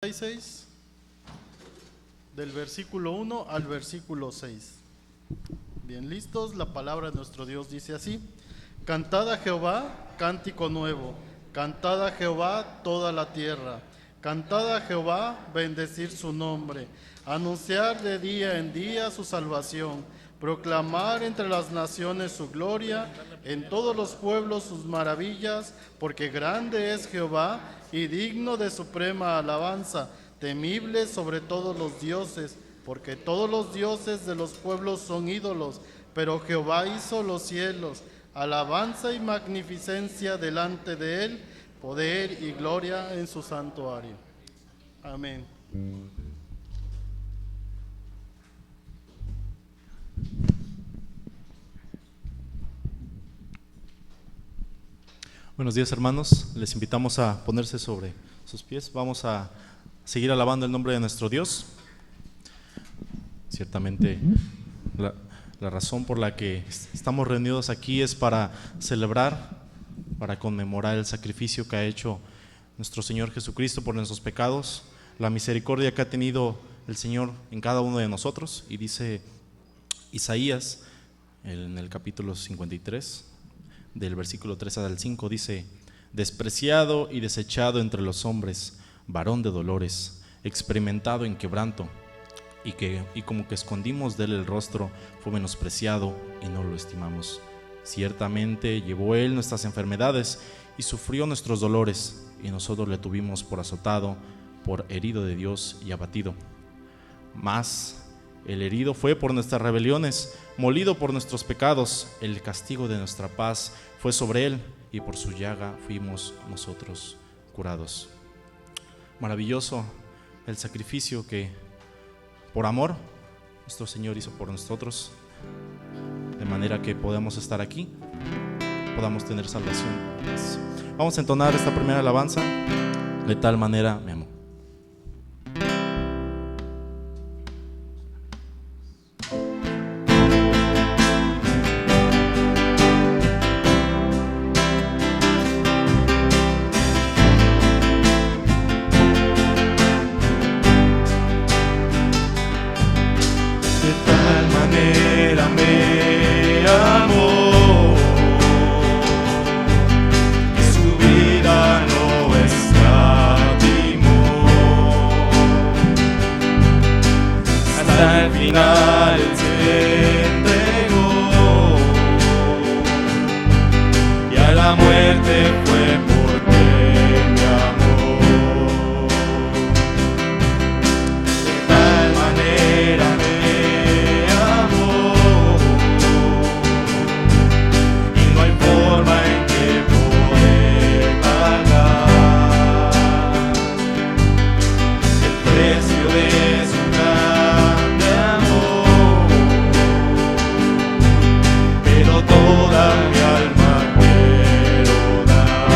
36, del versículo 1 al versículo 6. Bien, listos, la palabra de nuestro Dios dice así: Cantad a Jehová cántico nuevo, cantad a Jehová toda la tierra, cantad a Jehová, bendecir su nombre, anunciar de día en día su salvación, proclamar entre las naciones su gloria, en todos los pueblos sus maravillas, porque grande es Jehová y digno de suprema alabanza, temible sobre todos los dioses, porque todos los dioses de los pueblos son ídolos, pero Jehová hizo los cielos, alabanza y magnificencia delante de él, poder y gloria en su santuario. Amén. Buenos días, hermanos, les invitamos a ponerse sobre sus pies. Vamos a seguir alabando el nombre de nuestro Dios. Ciertamente la razón por la que estamos reunidos aquí es para celebrar, para conmemorar el sacrificio que ha hecho nuestro Señor Jesucristo por nuestros pecados, la misericordia que ha tenido el Señor en cada uno de nosotros. Y dice Isaías en el capítulo 53, del versículo 3 al 5, dice: despreciado y desechado entre los hombres, varón de dolores, experimentado en quebranto, y como que escondimos de él el rostro, fue menospreciado y no lo estimamos. Ciertamente llevó él nuestras enfermedades y sufrió nuestros dolores, y nosotros le tuvimos por azotado, por herido de Dios y abatido. Mas el herido fue por nuestras rebeliones, molido por nuestros pecados, el castigo de nuestra paz fue sobre él, y por su llaga fuimos nosotros curados. Maravilloso el sacrificio que por amor nuestro Señor hizo por nosotros, de manera que podamos estar aquí, podamos tener salvación. Vamos a entonar esta primera alabanza: de tal manera me amó. Toda mi alma quiero dar.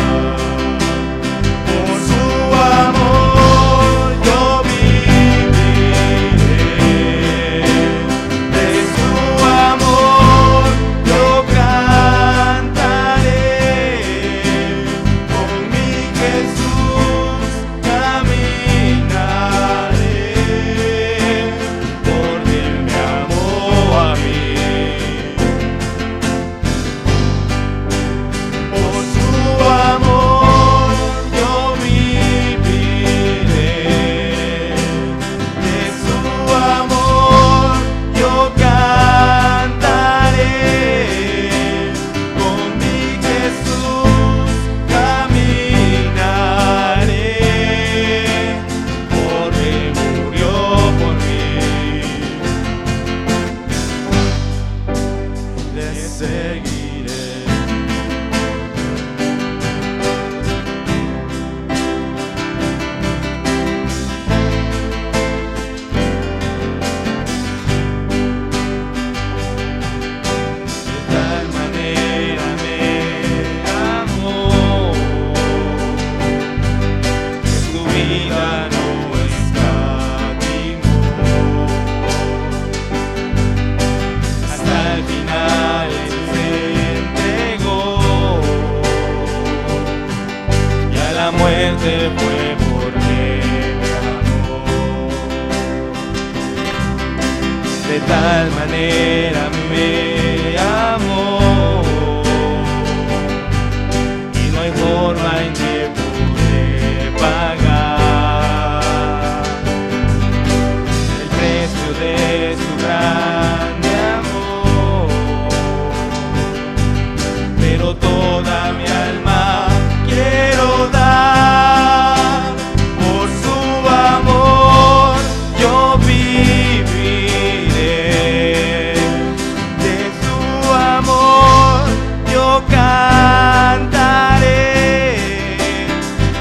tal manera me amó, y no hay forma en que pude pagar el precio de su grande amor. Pero toda mi alma quiero dar por su amor. Yo viviré de su amor, yo cantaré,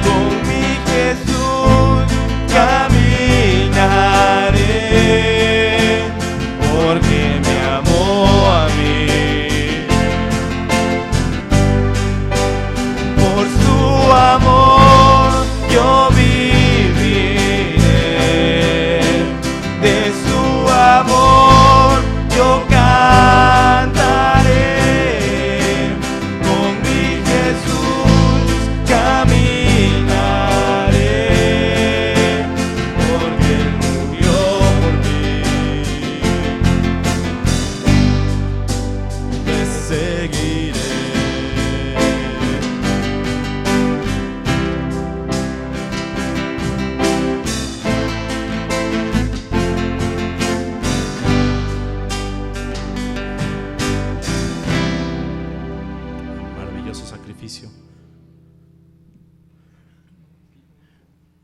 con mi Jesús caminaré, porque me amó a mí. Por su amor yo viviré, de su amor yo cantaré, con mi Jesús caminaré, porque Él murió por mí. Te seguiré. Maravilloso sacrificio.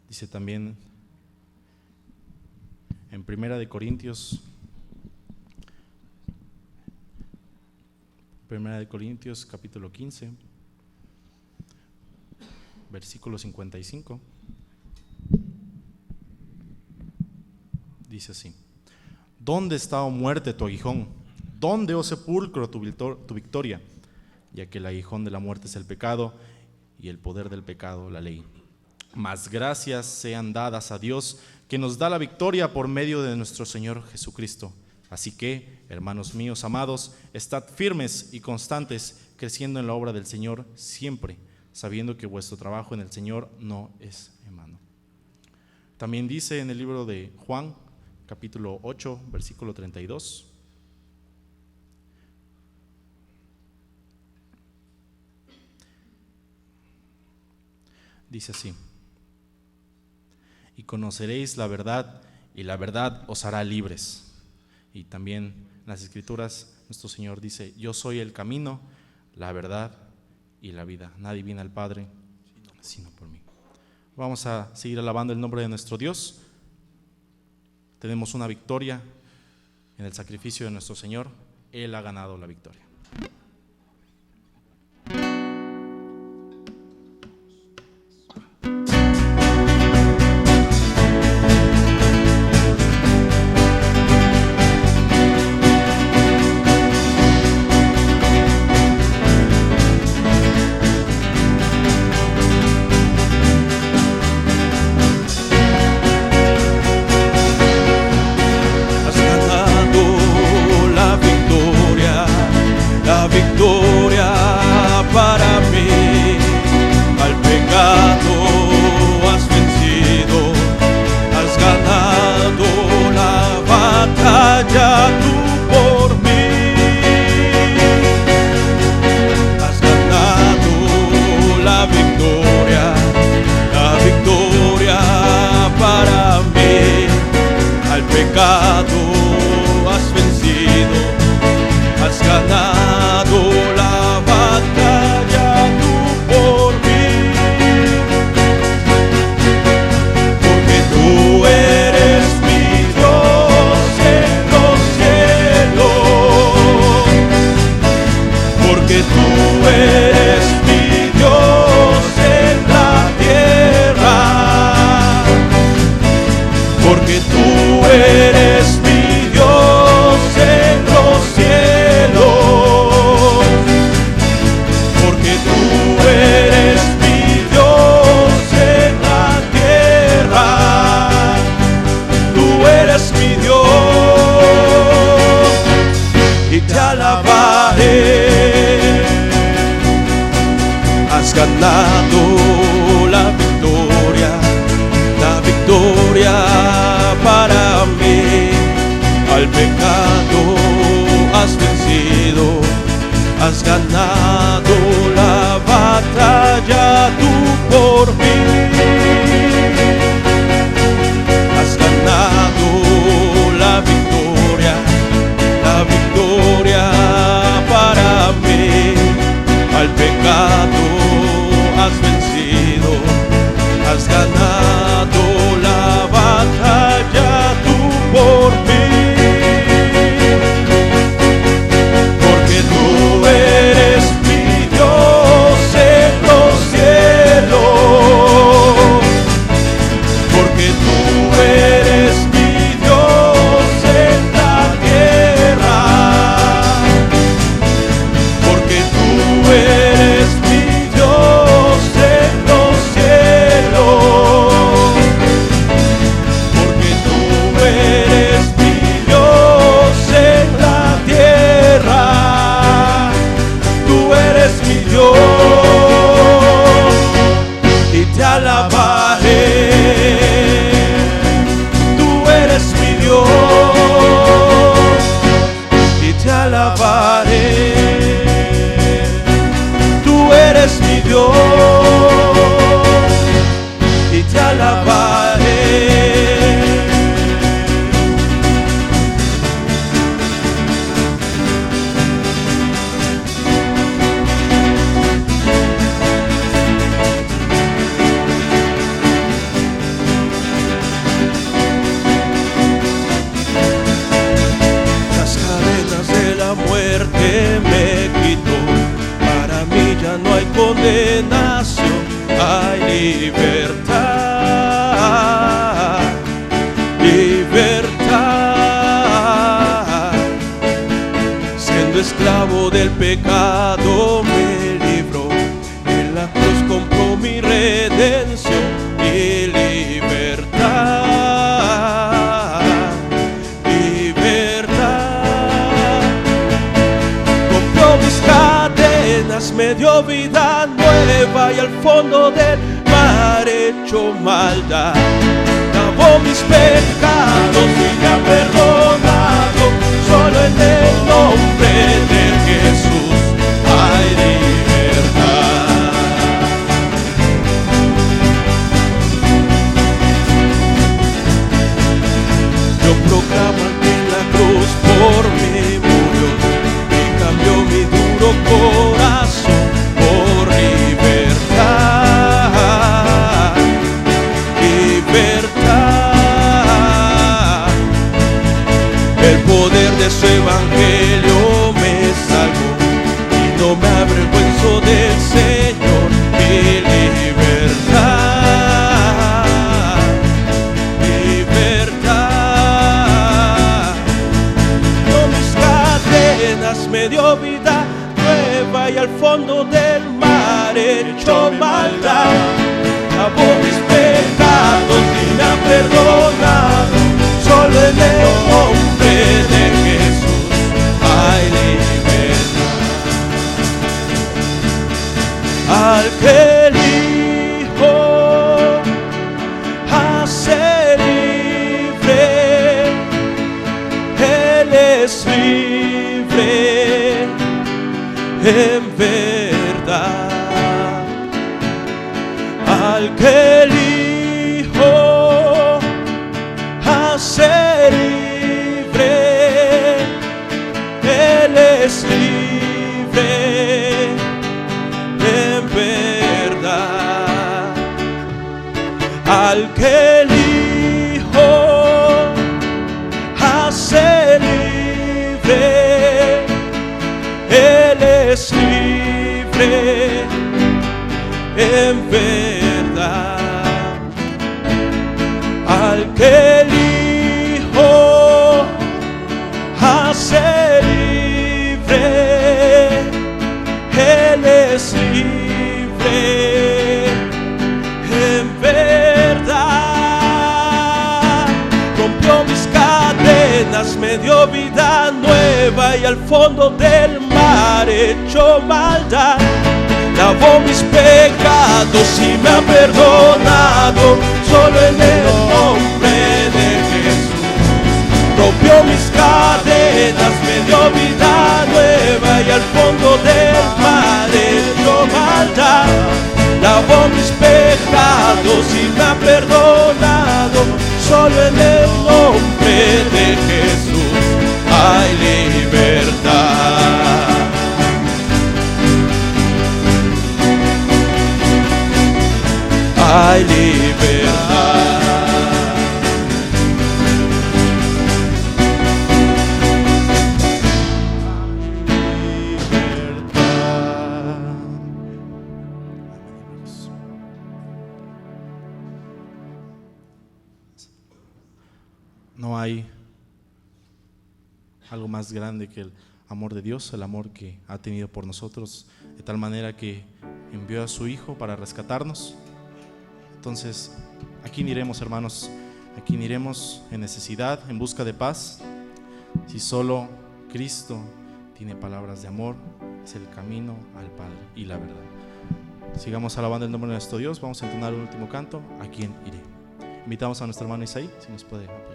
Dice también en Primera de Corintios capítulo 15, versículo 55. Dice así: ¿Dónde está, oh muerte, tu aguijón? ¿Dónde, oh sepulcro, tu victoria? Ya que el aguijón de la muerte es el pecado, y el poder del pecado la ley. Mas gracias sean dadas a Dios, que nos da la victoria por medio de nuestro Señor Jesucristo. Así que, hermanos míos amados, estad firmes y constantes, creciendo en la obra del Señor siempre, sabiendo que vuestro trabajo en el Señor no es en vano. También dice en el libro de Juan, capítulo 8, versículo 32. Dice así: y conoceréis la verdad, y la verdad os hará libres. Y también en las Escrituras nuestro Señor dice: yo soy el camino, la verdad y la vida. Nadie viene al Padre sino por mí. Vamos a seguir alabando el nombre de nuestro Dios. Tenemos una victoria en el sacrificio de nuestro Señor. Él ha ganado la victoria. ganado la victoria para mí, al pecado vencido, has ganado la batalla tú por mí. Has ganado la victoria para mí. Al pecado has vencido, has ganado la batalla tú por mí. Porque tú eres mi Dios en los cielos. Porque tú eres mi Dios en la tierra. Porque tú eres mi Dios en los cielos. Porque tú eres mi Dios en la tierra. Tú eres mi Dios y te alabaré. Tú eres mi Dios y te alabaré. Tú eres mi Dios y te alabaré. Las cadenas de la muerte me quitó. Para mí ya no hay condenación, hay libertad, libertad. Siendo esclavo del pecado me libró, en la cruz compró mi redención y libertad, libertad. Rompió mis cadenas, me dio vida nueva y al fondo del mar echó maldad. Lavó mis pecados y me ha perdonado, solo en el nombre de Jesús hay libertad. Yo proclamo que en la cruz por mí murió y cambió mi duro corazón por libertad, libertad. El poder de su evangelio me salvó y no me avergüenzo del Señor. Mi libertad, libertad. Con mis cadenas me dio vida nueva y al fondo del mar echó maldad. Lavó mis pecados y me ha perdonado, solo en el nombre de Jesús hay libertad. Al que el Hijo hace libre, Él es libre en verdad. Al que el Hijo hace libre, Él es libre en verdad. Al que el Hijo hace libre, Él es libre en verdad. Al que el Hijo hace libre, Él es libre en verdad. Rompió mis cadenas, me dio vida nueva y al fondo del mar echó maldad. Lavó mis pecados y me ha perdonado, solo en el nombre de Jesús. Rompió mis cadenas, me dio vida nueva y al fondo del mar echó maldad. Lavó mis pecados y me ha perdonado. Solo en el nombre de Jesús hay libertad. Hay libertad. No hay algo más grande que el amor de Dios, el amor que ha tenido por nosotros, de tal manera que envió a su Hijo para rescatarnos. Entonces, ¿a quién iremos, hermanos? ¿A quién iremos en necesidad, en busca de paz? Si solo Cristo tiene palabras de amor, es el camino al Padre y la verdad. Sigamos alabando el nombre de nuestro Dios. Vamos a entonar un último canto, ¿a quién iré? Invitamos a nuestro hermano Isaí, si nos puede apoyar.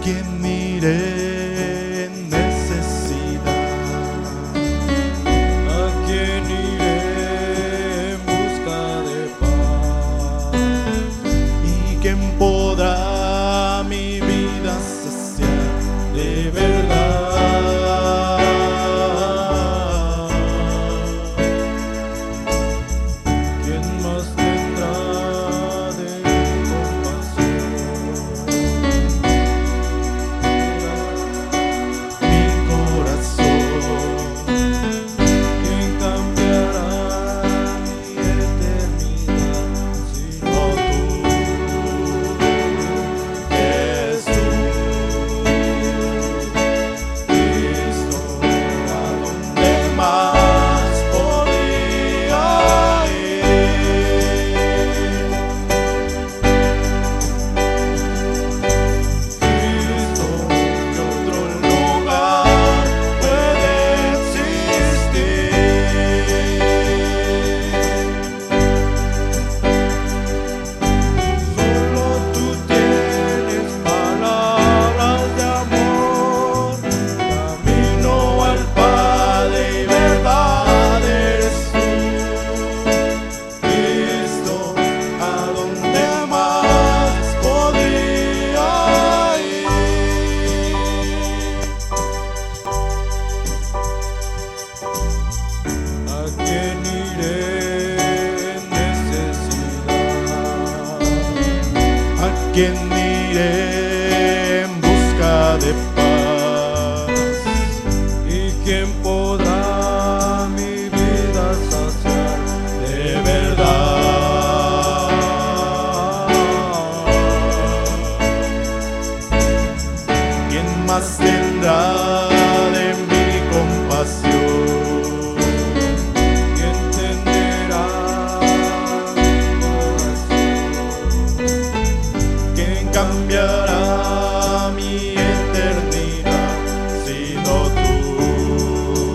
¿Quién iré en necesidad? ¿A quién iré en busca de paz? ¿Y quién podrá mi vida saciar de verdad? ¿Quién más tendrá de compasión? ¿Quién iré en busca de paz? ¿Y quién podrá mi vida saciar de verdad? ¿Quién más tendrá de mi compasión? Cambiará mi eternidad, sino tú.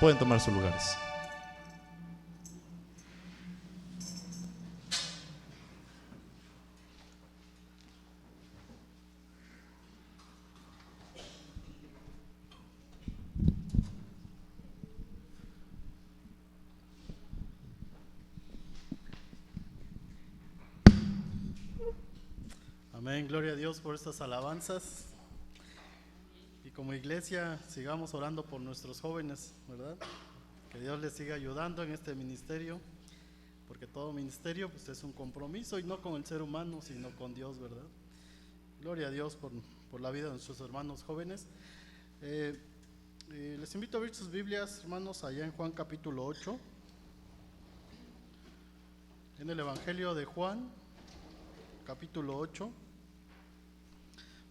Pueden tomar sus lugares. Amén, gloria a Dios por estas alabanzas. Y como iglesia sigamos orando por nuestros jóvenes, ¿verdad? Que Dios les siga ayudando en este ministerio, porque todo ministerio pues es un compromiso, y no con el ser humano, sino con Dios, ¿verdad? Gloria a Dios por la vida de nuestros hermanos jóvenes. Les invito a abrir sus Biblias, hermanos, allá en Juan capítulo 8, en el Evangelio de Juan capítulo 8.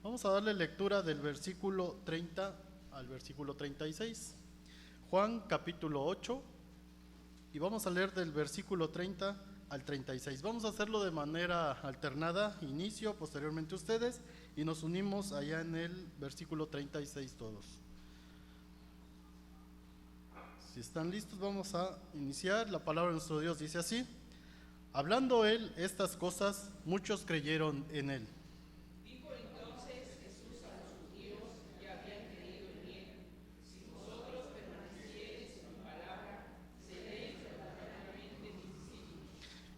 Vamos a darle lectura del versículo 30 al versículo 36. Juan capítulo 8, y vamos a leer del versículo 30 al 36. Vamos a hacerlo de manera alternada, inicio, posteriormente ustedes, y nos unimos allá en el versículo 36 todos. Si están listos, vamos a iniciar. La palabra de nuestro Dios dice así: hablando él estas cosas, muchos creyeron en él.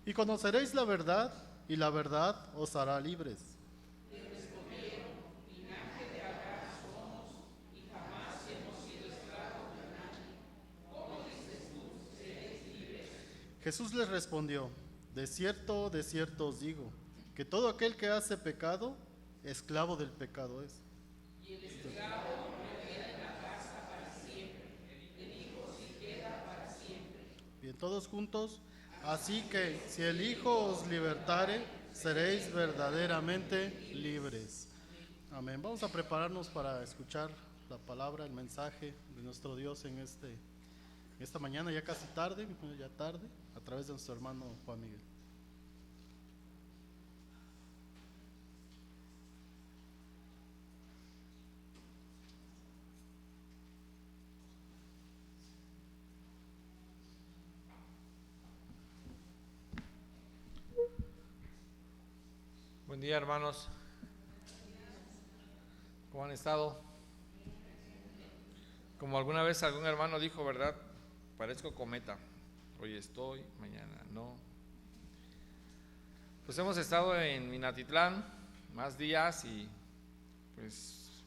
Y conoceréis la verdad, y la verdad os hará libres. Jesús les respondió: de cierto os digo, que todo aquel que hace pecado, esclavo del pecado es. Y el esclavo no queda en la casa para siempre, el Hijo sí queda para siempre. Bien, todos juntos. Así que si el Hijo os libertare, seréis verdaderamente libres. Amén. Vamos a prepararnos para escuchar la palabra, el mensaje de nuestro Dios en esta mañana, ya casi tarde, a través de nuestro hermano Juan Miguel. Buen día, hermanos. ¿Cómo han estado? Como alguna vez algún hermano dijo, ¿verdad? Parezco cometa. Hoy estoy, mañana no. Pues hemos estado en Minatitlán más días, y pues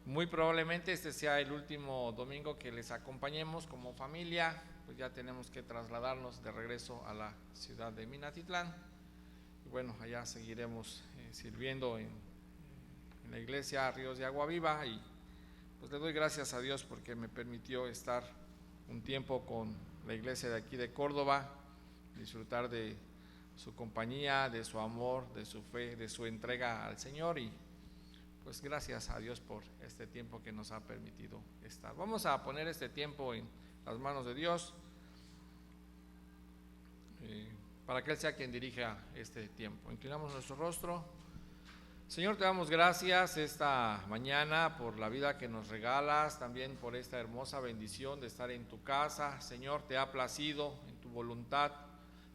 muy probablemente este sea el último domingo que les acompañemos como familia. Pues ya tenemos que trasladarnos de regreso a la ciudad de Minatitlán. Bueno, allá seguiremos sirviendo en la iglesia Ríos de Agua Viva, y pues le doy gracias a Dios porque me permitió estar un tiempo con la iglesia de aquí de Córdoba, disfrutar de su compañía, de su amor, de su fe, de su entrega al Señor, y pues gracias a Dios por este tiempo que nos ha permitido estar. Vamos a poner este tiempo en las manos de Dios, para que Él sea quien dirija este tiempo. Inclinamos nuestro rostro. Señor, te damos gracias esta mañana por la vida que nos regalas, también por esta hermosa bendición de estar en tu casa. Señor, te ha placido en tu voluntad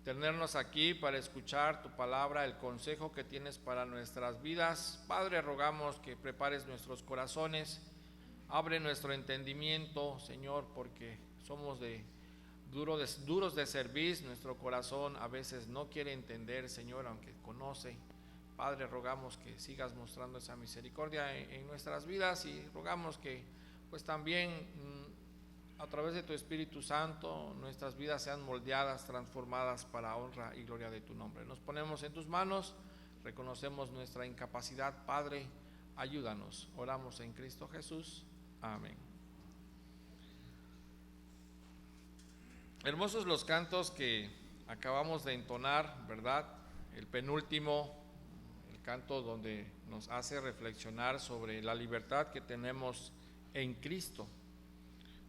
tenernos aquí para escuchar tu palabra, el consejo que tienes para nuestras vidas. Padre, rogamos que prepares nuestros corazones, abre nuestro entendimiento, Señor, porque somos duros de servir. Nuestro corazón a veces no quiere entender, Señor, aunque conoce. Padre, rogamos que sigas mostrando esa misericordia en nuestras vidas, y rogamos que pues también a través de tu Espíritu Santo nuestras vidas sean moldeadas, transformadas para honra y gloria de tu nombre. Nos ponemos en tus manos, reconocemos nuestra incapacidad. Padre, ayúdanos. Oramos en Cristo Jesús. Amén. Hermosos los cantos que acabamos de entonar, ¿verdad? El penúltimo, el canto donde nos hace reflexionar sobre la libertad que tenemos en Cristo,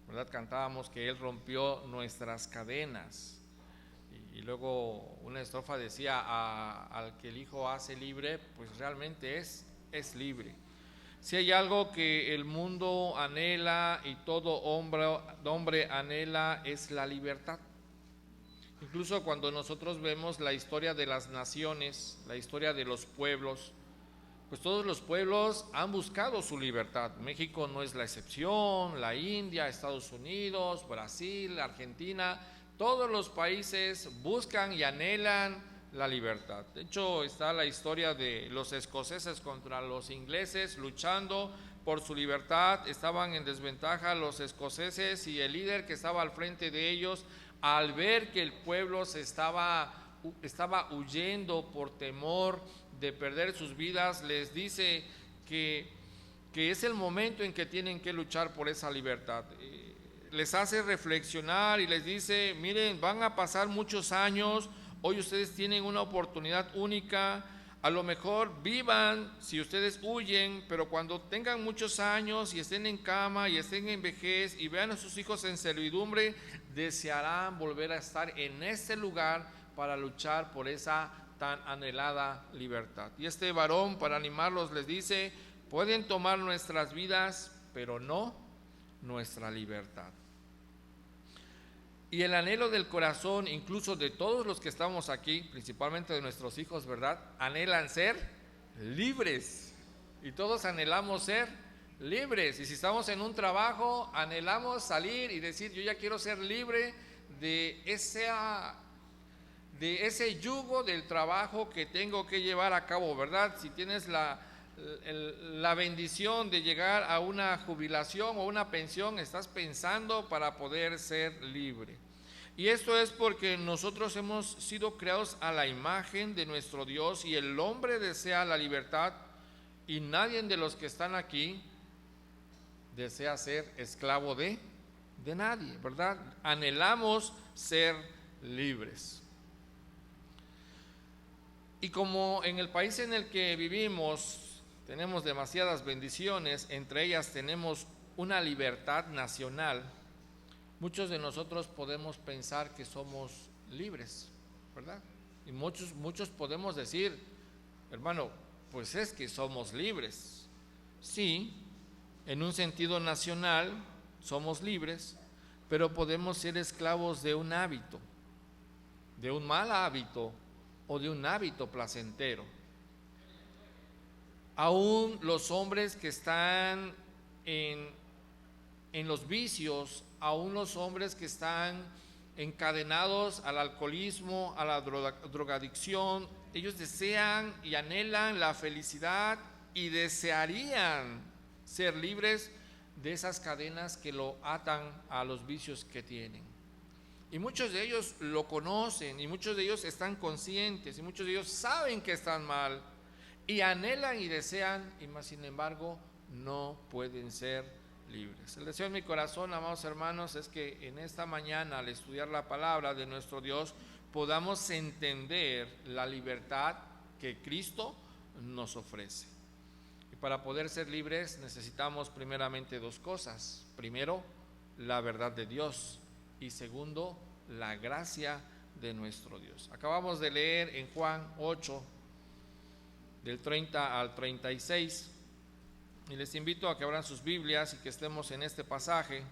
¿verdad? Cantábamos que Él rompió nuestras cadenas, y luego una estrofa decía: al que el Hijo hace libre, pues realmente es libre. Si hay algo que el mundo anhela y todo hombre anhela, es la libertad. Incluso cuando nosotros vemos la historia de las naciones, la historia de los pueblos, pues todos los pueblos han buscado su libertad. México no es la excepción, la India, Estados Unidos, Brasil, Argentina, todos los países buscan y anhelan la libertad. De hecho, está la historia de los escoceses contra los ingleses luchando por su libertad. Estaban en desventaja los escoceses y el líder que estaba al frente de ellos, al ver que el pueblo se estaba huyendo por temor de perder sus vidas, les dice que es el momento en que tienen que luchar por esa libertad. Les hace reflexionar y les dice: miren, van a pasar muchos años, hoy ustedes tienen una oportunidad única, a lo mejor vivan si ustedes huyen, pero cuando tengan muchos años y estén en cama y estén en vejez y vean a sus hijos en servidumbre, desearán volver a estar en este lugar para luchar por esa tan anhelada libertad. Y este varón, para animarlos, les dice: pueden tomar nuestras vidas, pero no nuestra libertad. Y el anhelo del corazón, incluso de todos los que estamos aquí, principalmente de nuestros hijos, ¿verdad?, anhelan ser libres. Y todos anhelamos ser libres. Y si estamos en un trabajo, anhelamos salir y decir: yo ya quiero ser libre de ese yugo del trabajo que tengo que llevar a cabo, ¿verdad? Si tienes la bendición de llegar a una jubilación o una pensión, estás pensando para poder ser libre. Y esto es porque nosotros hemos sido creados a la imagen de nuestro Dios, y el hombre desea la libertad, y nadie de los que están aquí desea ser esclavo de nadie, ¿verdad? Anhelamos ser libres. Y como en el país en el que vivimos tenemos demasiadas bendiciones, entre ellas tenemos una libertad nacional, muchos de nosotros podemos pensar que somos libres, ¿verdad? Y muchos podemos decir: hermano, pues es que somos libres. Sí, en un sentido nacional somos libres, pero podemos ser esclavos de un hábito, de un mal hábito o de un hábito placentero. Aún los hombres que están en los vicios, aún los hombres que están encadenados al alcoholismo, a la drogadicción, ellos desean y anhelan la felicidad y desearían ser libres de esas cadenas que lo atan a los vicios que tienen. Y muchos de ellos lo conocen, y muchos de ellos están conscientes, y muchos de ellos saben que están mal, y anhelan y desean, y más sin embargo no pueden ser libres. El deseo en mi corazón, amados hermanos, es que en esta mañana, al estudiar la palabra de nuestro Dios, podamos entender la libertad que Cristo nos ofrece. Y para poder ser libres necesitamos primeramente dos cosas: primero, la verdad de Dios, y segundo, la gracia de nuestro Dios. Acabamos de leer en Juan 8, del 30 al 36, y les invito a que abran sus Biblias y que estemos en este pasaje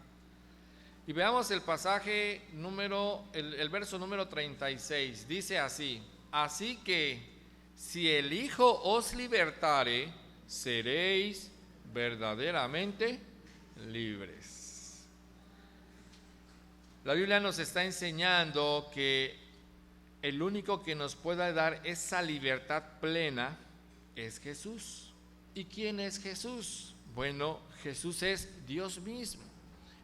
y veamos el pasaje el verso número 36. Dice así: así que si el Hijo os libertare, seréis verdaderamente libres. La Biblia nos está enseñando que el único que nos pueda dar esa libertad plena es Jesús. ¿Y quién es Jesús? Bueno, Jesús es Dios mismo,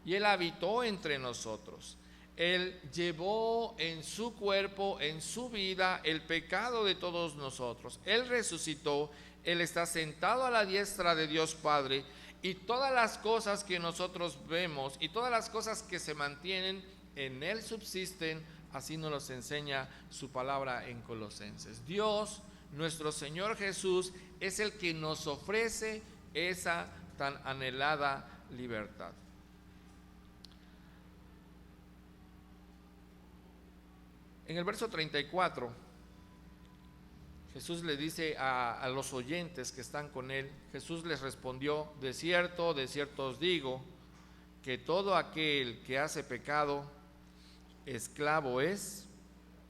y Él habitó entre nosotros. Él llevó en su cuerpo, en su vida, el pecado de todos nosotros. Él resucitó, Él está sentado a la diestra de Dios Padre, y todas las cosas que nosotros vemos y todas las cosas que se mantienen en Él subsisten. Así nos los enseña su palabra en Colosenses. Dios, nuestro Señor Jesús, es el que nos ofrece esa tan anhelada libertad. En el verso 34 Jesús le dice a los oyentes que están con él, Jesús les respondió: de cierto os digo, que todo aquel que hace pecado, esclavo es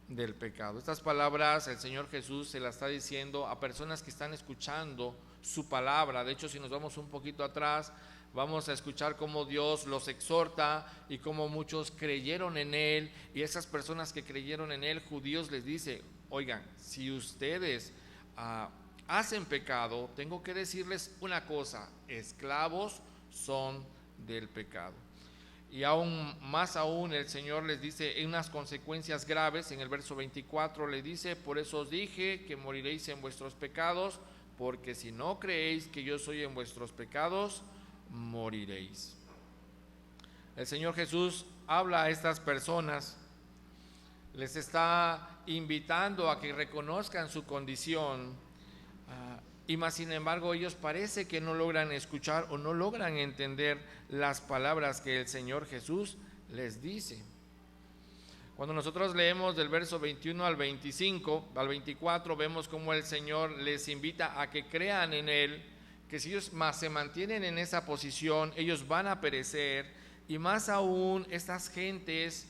del pecado. Estas palabras el Señor Jesús se las está diciendo a personas que están escuchando su palabra. De hecho, si nos vamos un poquito atrás, vamos a escuchar cómo Dios los exhorta y cómo muchos creyeron en Él, y esas personas que creyeron en Él, judíos, les dice: oigan, si ustedes hacen pecado, tengo que decirles una cosa: esclavos son del pecado. Y aún más aún el Señor les dice unas consecuencias graves. En el verso 24 le dice: por eso os dije que moriréis en vuestros pecados, porque si no creéis que yo soy en vuestros pecados, moriréis. El Señor Jesús habla a estas personas, les está invitando a que reconozcan su condición, y más sin embargo ellos parece que no logran escuchar o no logran entender las palabras que el Señor Jesús les dice. Cuando nosotros leemos del verso 21 al 25, al 24, vemos cómo el Señor les invita a que crean en Él, que si ellos más se mantienen en esa posición, ellos van a perecer. Y más aún estas gentes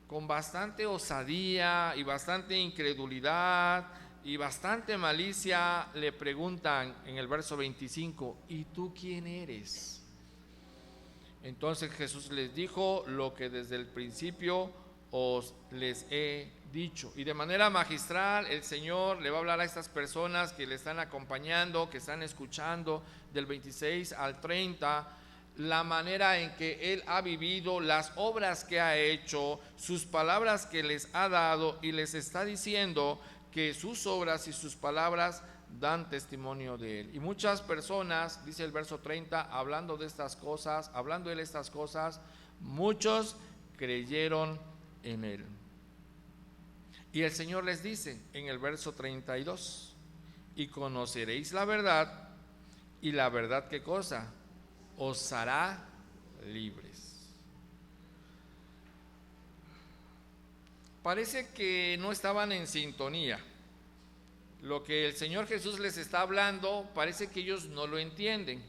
con bastante osadía y bastante incredulidad y bastante malicia le preguntan en el verso 25: ¿y tú quién eres? Entonces Jesús les dijo lo que desde el principio os les he dicho. Y de manera magistral el Señor le va a hablar a estas personas que le están acompañando, que están escuchando, del 26 al 30, la manera en que Él ha vivido, las obras que ha hecho, sus palabras que les ha dado, y les está diciendo que sus obras y sus palabras dan testimonio de Él. Y muchas personas, dice el verso 30, hablando de estas cosas, hablando de estas cosas, muchos creyeron en Él. Y el Señor les dice en el verso 32: y conoceréis la verdad, y la verdad, ¿qué cosa? Os hará libres. Parece que no estaban en sintonía. Lo que el Señor Jesús les está hablando, parece que ellos no lo entienden.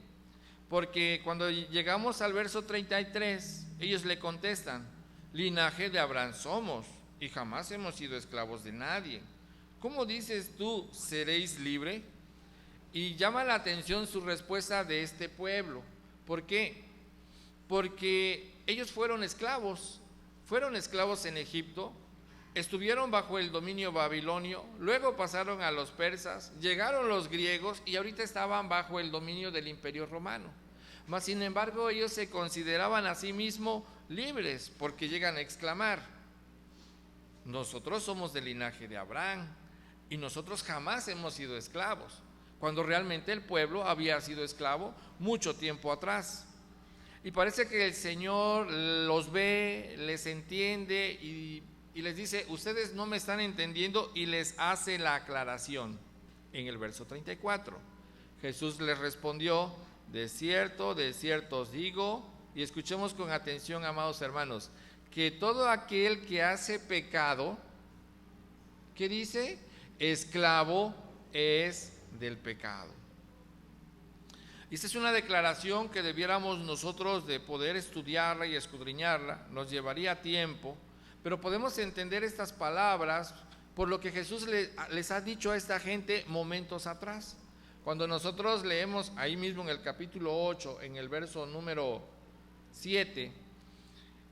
Porque cuando llegamos al verso 33, ellos le contestan: linaje de Abraham somos, y jamás hemos sido esclavos de nadie. ¿Cómo dices tú, seréis libre? Y llama la atención su respuesta de este pueblo. ¿Por qué? Porque ellos fueron esclavos en Egipto, estuvieron bajo el dominio babilonio, luego pasaron a los persas, llegaron los griegos y ahorita estaban bajo el dominio del imperio romano. Mas sin embargo ellos se consideraban a sí mismos libres, porque llegan a exclamar: nosotros somos del linaje de Abraham y nosotros jamás hemos sido esclavos, cuando realmente el pueblo había sido esclavo mucho tiempo atrás. Y parece que el Señor los ve, les entiende y les dice: ustedes no me están entendiendo, y les hace la aclaración en el verso 34. Jesús les respondió: de cierto os digo, y escuchemos con atención, amados hermanos, que todo aquel que hace pecado, ¿qué dice? Esclavo es del pecado. Y esta es una declaración que debiéramos nosotros de poder estudiarla y escudriñarla. Nos llevaría tiempo, pero podemos entender estas palabras por lo que Jesús les ha dicho a esta gente momentos atrás. Cuando nosotros leemos ahí mismo en el capítulo 8, en el verso número 7,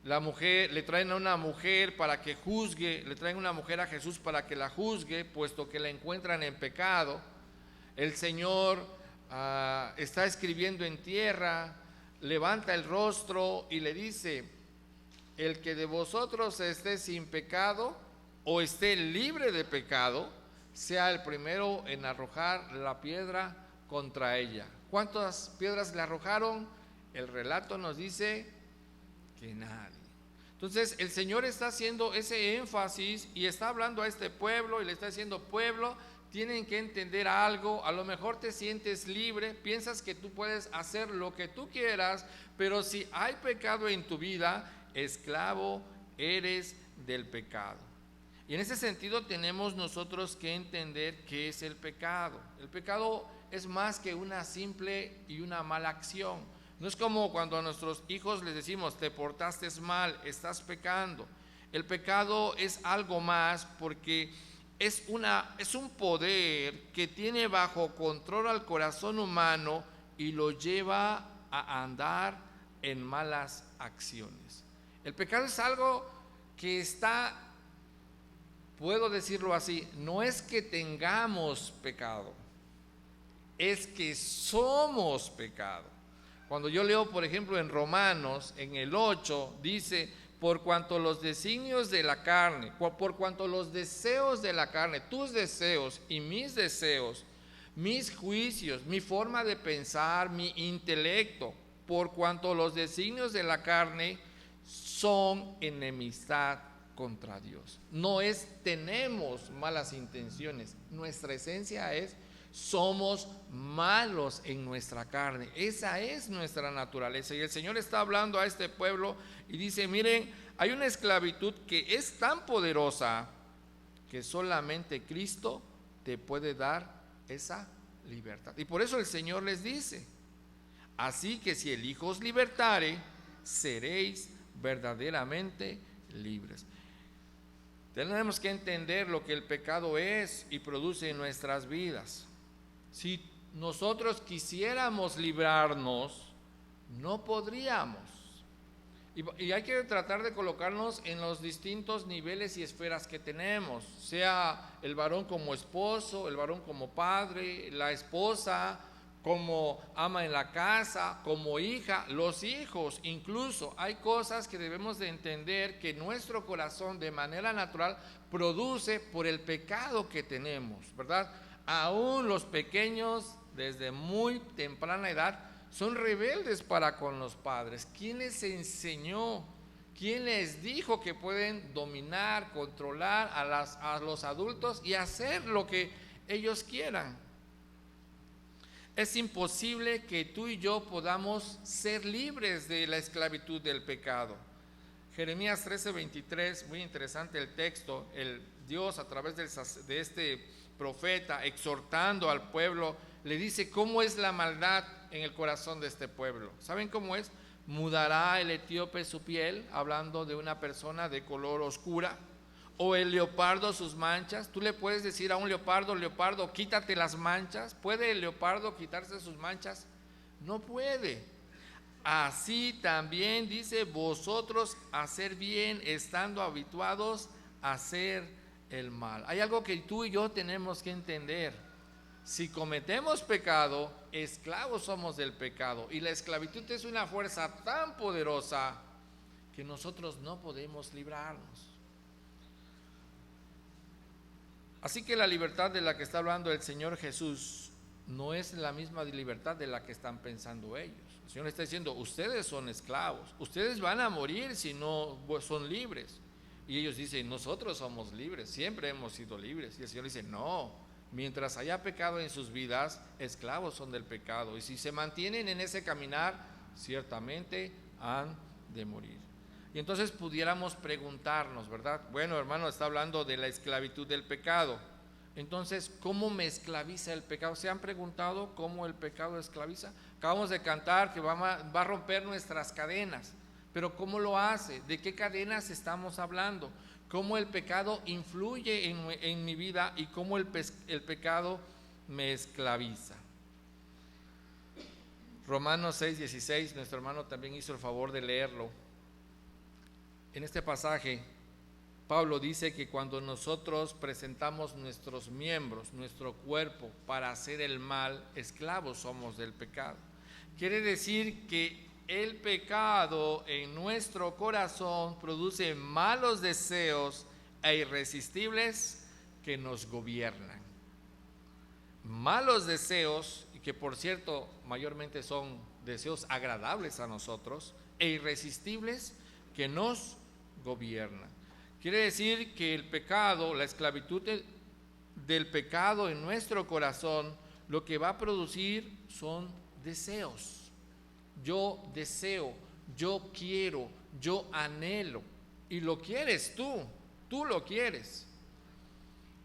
la mujer, le traen a una mujer para que juzgue, le traen una mujer a Jesús para que la juzgue, puesto que la encuentran en pecado. El Señor está escribiendo en tierra, levanta el rostro y le dice: el que de vosotros esté sin pecado o esté libre de pecado, sea el primero en arrojar la piedra contra ella. ¿Cuántas piedras le arrojaron? El relato nos dice que nadie. Entonces el Señor está haciendo ese énfasis y está hablando a este pueblo y le está diciendo: pueblo, tienen que entender algo. A lo mejor te sientes libre, piensas que tú puedes hacer lo que tú quieras, pero si hay pecado en tu vida, esclavo eres del pecado. Y en ese sentido tenemos nosotros que entender qué es el pecado. El pecado es más que una simple y una mala acción. No es como cuando a nuestros hijos les decimos, te portaste mal, estás pecando. El pecado es algo más porque es un poder que tiene bajo control al corazón humano y lo lleva a andar en malas acciones. El pecado es algo que está, puedo decirlo así, no es que tengamos pecado, es que somos pecado. Cuando yo leo, por ejemplo, en Romanos, en el 8, dice, por cuanto los designios de la carne, por cuanto los deseos de la carne, tus deseos y mis deseos, mis juicios, mi forma de pensar, mi intelecto, por cuanto los designios de la carne son enemistad contra Dios. No es tenemos malas intenciones, nuestra esencia es somos malos en nuestra carne. Esa es nuestra naturaleza. Y el Señor está hablando a este pueblo y dice, miren, hay una esclavitud que es tan poderosa que solamente Cristo te puede dar esa libertad. Y por eso el Señor les dice, así que si el Hijo os libertare, seréis verdaderamente libres. Tenemos que entender lo que el pecado es y produce en nuestras vidas. Si nosotros quisiéramos librarnos, no podríamos. Y hay que tratar de colocarnos en los distintos niveles y esferas que tenemos, sea el varón como esposo, el varón como padre, la esposa como ama en la casa, como hija, los hijos. Incluso hay cosas que debemos de entender que nuestro corazón de manera natural produce por el pecado que tenemos, ¿verdad? Aún los pequeños desde muy temprana edad son rebeldes para con los padres. ¿Quién les enseñó? ¿Quién les dijo que pueden dominar, controlar a los adultos y hacer lo que ellos quieran? Es imposible que tú y yo podamos ser libres de la esclavitud del pecado. Jeremías 13:23, muy interesante el texto, el Dios a través de este profeta exhortando al pueblo, le dice cómo es la maldad en el corazón de este pueblo. ¿Saben cómo es? ¿Mudará el etíope su piel? Hablando de una persona de color oscura. ¿O el leopardo sus manchas? Tú le puedes decir a un leopardo, leopardo, quítate las manchas. ¿Puede el leopardo quitarse sus manchas? No puede. Así también dice, vosotros hacer bien estando habituados a hacer el mal. Hay algo que tú y yo tenemos que entender. Si cometemos pecado, esclavos somos del pecado. Y la esclavitud es una fuerza tan poderosa que nosotros no podemos librarnos. Así que la libertad de la que está hablando el Señor Jesús no es la misma libertad de la que están pensando ellos. El Señor está diciendo, ustedes son esclavos, ustedes van a morir si no son libres. Y ellos dicen, nosotros somos libres, siempre hemos sido libres. Y el Señor dice, no, mientras haya pecado en sus vidas, esclavos son del pecado. Y si se mantienen en ese caminar, ciertamente han de morir. Y entonces pudiéramos preguntarnos, ¿verdad? Bueno, hermano, está hablando de la esclavitud del pecado. Entonces, ¿cómo me esclaviza el pecado? ¿Se han preguntado cómo el pecado esclaviza? Acabamos de cantar que va a romper nuestras cadenas. Pero ¿cómo lo hace? ¿De qué cadenas estamos hablando? ¿Cómo el pecado influye en mi vida y cómo el pecado me esclaviza? Romanos 6:16, nuestro hermano también hizo el favor de leerlo. En este pasaje, Pablo dice que cuando nosotros presentamos nuestros miembros, nuestro cuerpo para hacer el mal, esclavos somos del pecado. Quiere decir que el pecado en nuestro corazón produce malos deseos e irresistibles que nos gobiernan. Malos deseos, y que por cierto mayormente son deseos agradables a nosotros, e irresistibles que nos gobiernan. Quiere decir que el pecado, la esclavitud del pecado en nuestro corazón, lo que va a producir son deseos. Yo deseo, yo quiero, yo anhelo. Y lo quieres tú lo quieres.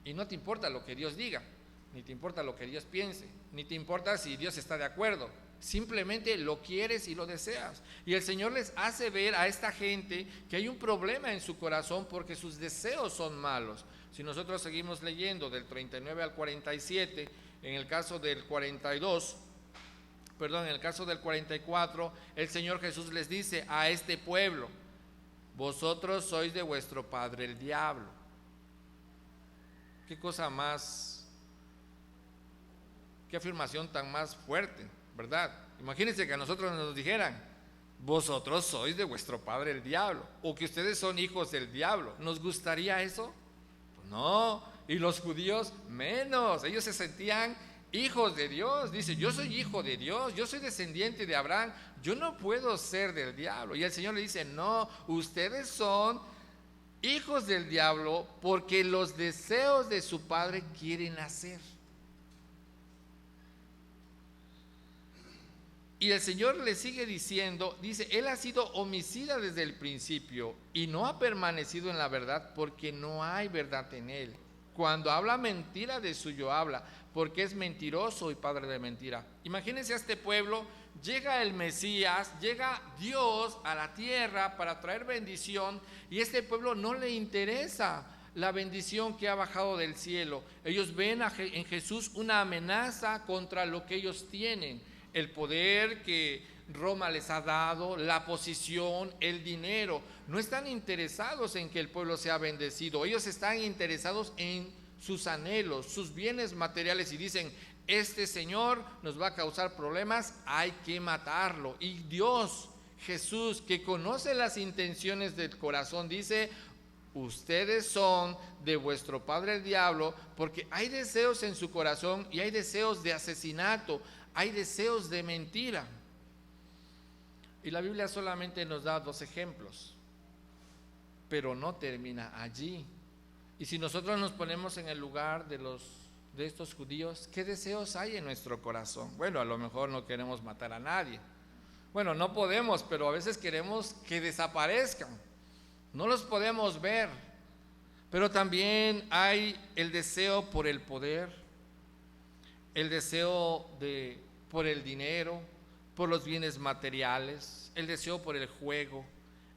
Y no te importa lo que Dios diga, ni te importa lo que Dios piense, ni te importa si Dios está de acuerdo. Simplemente lo quieres y lo deseas. Y el Señor les hace ver a esta gente que hay un problema en su corazón porque sus deseos son malos. Si nosotros seguimos leyendo del 39 al 47, en el caso del 44, el Señor Jesús les dice a este pueblo: vosotros sois de vuestro padre el diablo. Qué cosa más, qué afirmación tan más fuerte, ¿verdad? Imagínense que a nosotros nos dijeran: vosotros sois de vuestro padre el diablo, o que ustedes son hijos del diablo. ¿Nos gustaría eso? Pues no. Y los judíos menos. Ellos se sentían hijos de Dios. Dice: yo soy hijo de Dios, yo soy descendiente de Abraham, yo no puedo ser del diablo. Y el Señor le dice: no, ustedes son hijos del diablo porque los deseos de su padre quieren hacer. Y el Señor le sigue diciendo, dice: él ha sido homicida desde el principio y no ha permanecido en la verdad porque no hay verdad en él. Cuando habla mentira, de suyo habla, porque es mentiroso y padre de mentira. Imagínense a este pueblo, llega el Mesías, llega Dios a la tierra para traer bendición, y este pueblo no le interesa la bendición que ha bajado del cielo. Ellos ven en Jesús una amenaza contra lo que ellos tienen, el poder que Roma les ha dado, la posición, el dinero. No están interesados en que el pueblo sea bendecido, ellos están interesados en sus anhelos, sus bienes materiales, y dicen: este Señor nos va a causar problemas, hay que matarlo. Y Dios, Jesús, que conoce las intenciones del corazón, dice: ustedes son de vuestro padre el diablo, porque hay deseos en su corazón, y hay deseos de asesinato, hay deseos de mentira. Y la Biblia solamente nos da 2 ejemplos, pero no termina allí. Y si nosotros nos ponemos en el lugar de estos judíos, ¿qué deseos hay en nuestro corazón? Bueno, a lo mejor no queremos matar a nadie. Bueno, no podemos, pero a veces queremos que desaparezcan. No los podemos ver. Pero también hay el deseo por el poder, el deseo por el dinero, por los bienes materiales, el deseo por el juego,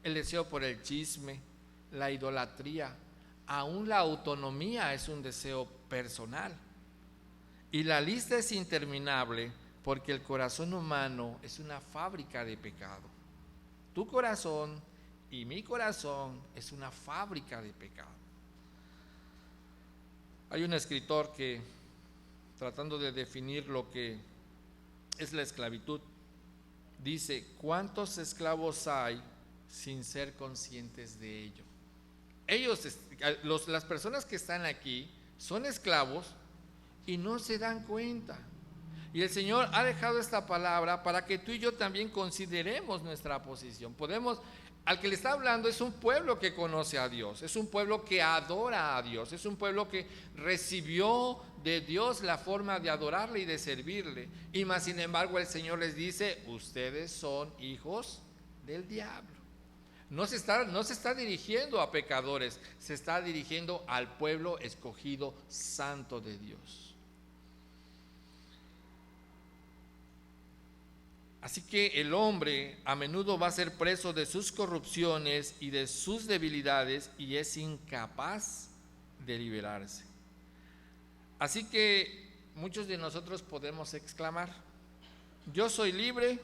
el deseo por el chisme, la idolatría. Aún la autonomía es un deseo personal. Y la lista es interminable, porque el corazón humano es una fábrica de pecado. Tu corazón y mi corazón es una fábrica de pecado. Hay un escritor que, tratando de definir lo que es la esclavitud, dice: ¿cuántos esclavos hay sin ser conscientes de ello? Las personas que están aquí son esclavos y no se dan cuenta. Y el Señor ha dejado esta palabra para que tú y yo también consideremos nuestra posición. Al que le está hablando es un pueblo que conoce a Dios, es un pueblo que adora a Dios, es un pueblo que recibió de Dios la forma de adorarle y de servirle. Y más sin embargo el Señor les dice: ustedes son hijos del diablo. No se está dirigiendo a pecadores, se está dirigiendo al pueblo escogido, santo de Dios. Así que el hombre a menudo va a ser preso de sus corrupciones y de sus debilidades, y es incapaz de liberarse. Así que muchos de nosotros podemos exclamar: yo soy libre